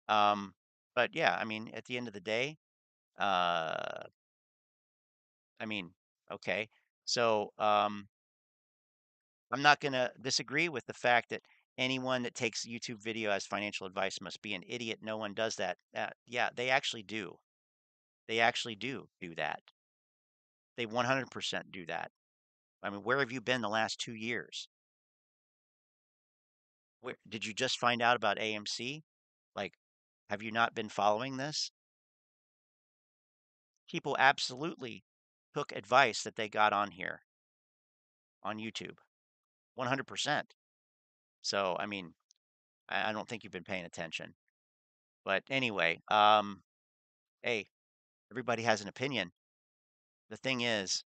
Speaker 1: but yeah, I mean, at the end of the day, uh, I mean, okay. So, I'm not gonna disagree with the fact that anyone that takes YouTube video as financial advice must be an idiot. No one does that. Yeah, they actually do. They actually do that. They 100% do that. I mean, where have you been the last 2 years? Where did you just find out about AMC? Like, have you not been following this? People absolutely took advice that they got on here on YouTube, 100%. So, I mean, I don't think you've been paying attention. But anyway, hey, everybody has an opinion. The thing is,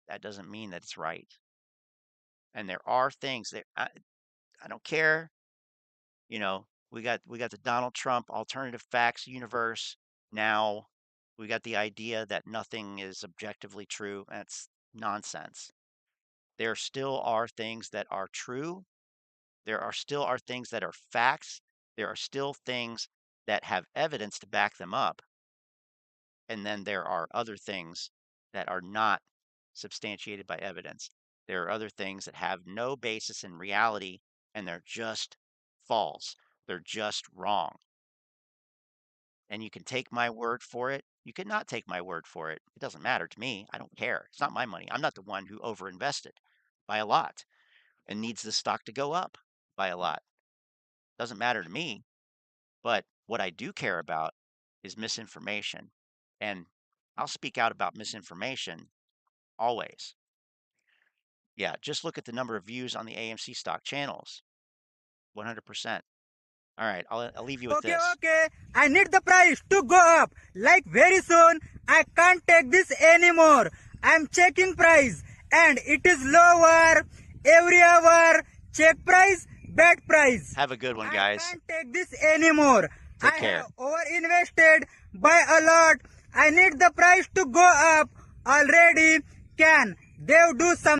Speaker 1: that doesn't mean that it's right. And there are things that I don't care. You know, we got the Donald Trump alternative facts universe now. We got the idea that nothing is objectively true. That's nonsense. There still are things that are true. There are still are things that are facts. There are still things that have evidence to back them up. And then there are other things that are not substantiated by evidence. There are other things that have no basis in reality and they're just false. They're just wrong. And you can take my word for it. You can not take my word for it. It doesn't matter to me. I don't care. It's not my money. I'm not the one who overinvested by a lot and needs the stock to go up by a lot. Doesn't matter to me. But what I do care about is misinformation. And I'll speak out about misinformation always. Yeah, just look at the number of views on the AMC stock channels. 100%. All right, I'll leave you with this.
Speaker 9: Okay. I need the price to go up. Like very soon, I can't take this anymore. I'm checking price and it is lower every hour. Check price, bet price.
Speaker 1: Have a good one, guys.
Speaker 9: I can't take this anymore.
Speaker 1: Take
Speaker 9: I
Speaker 1: care.
Speaker 9: have over-invested by a lot. I need the price to go up already. Can they do some?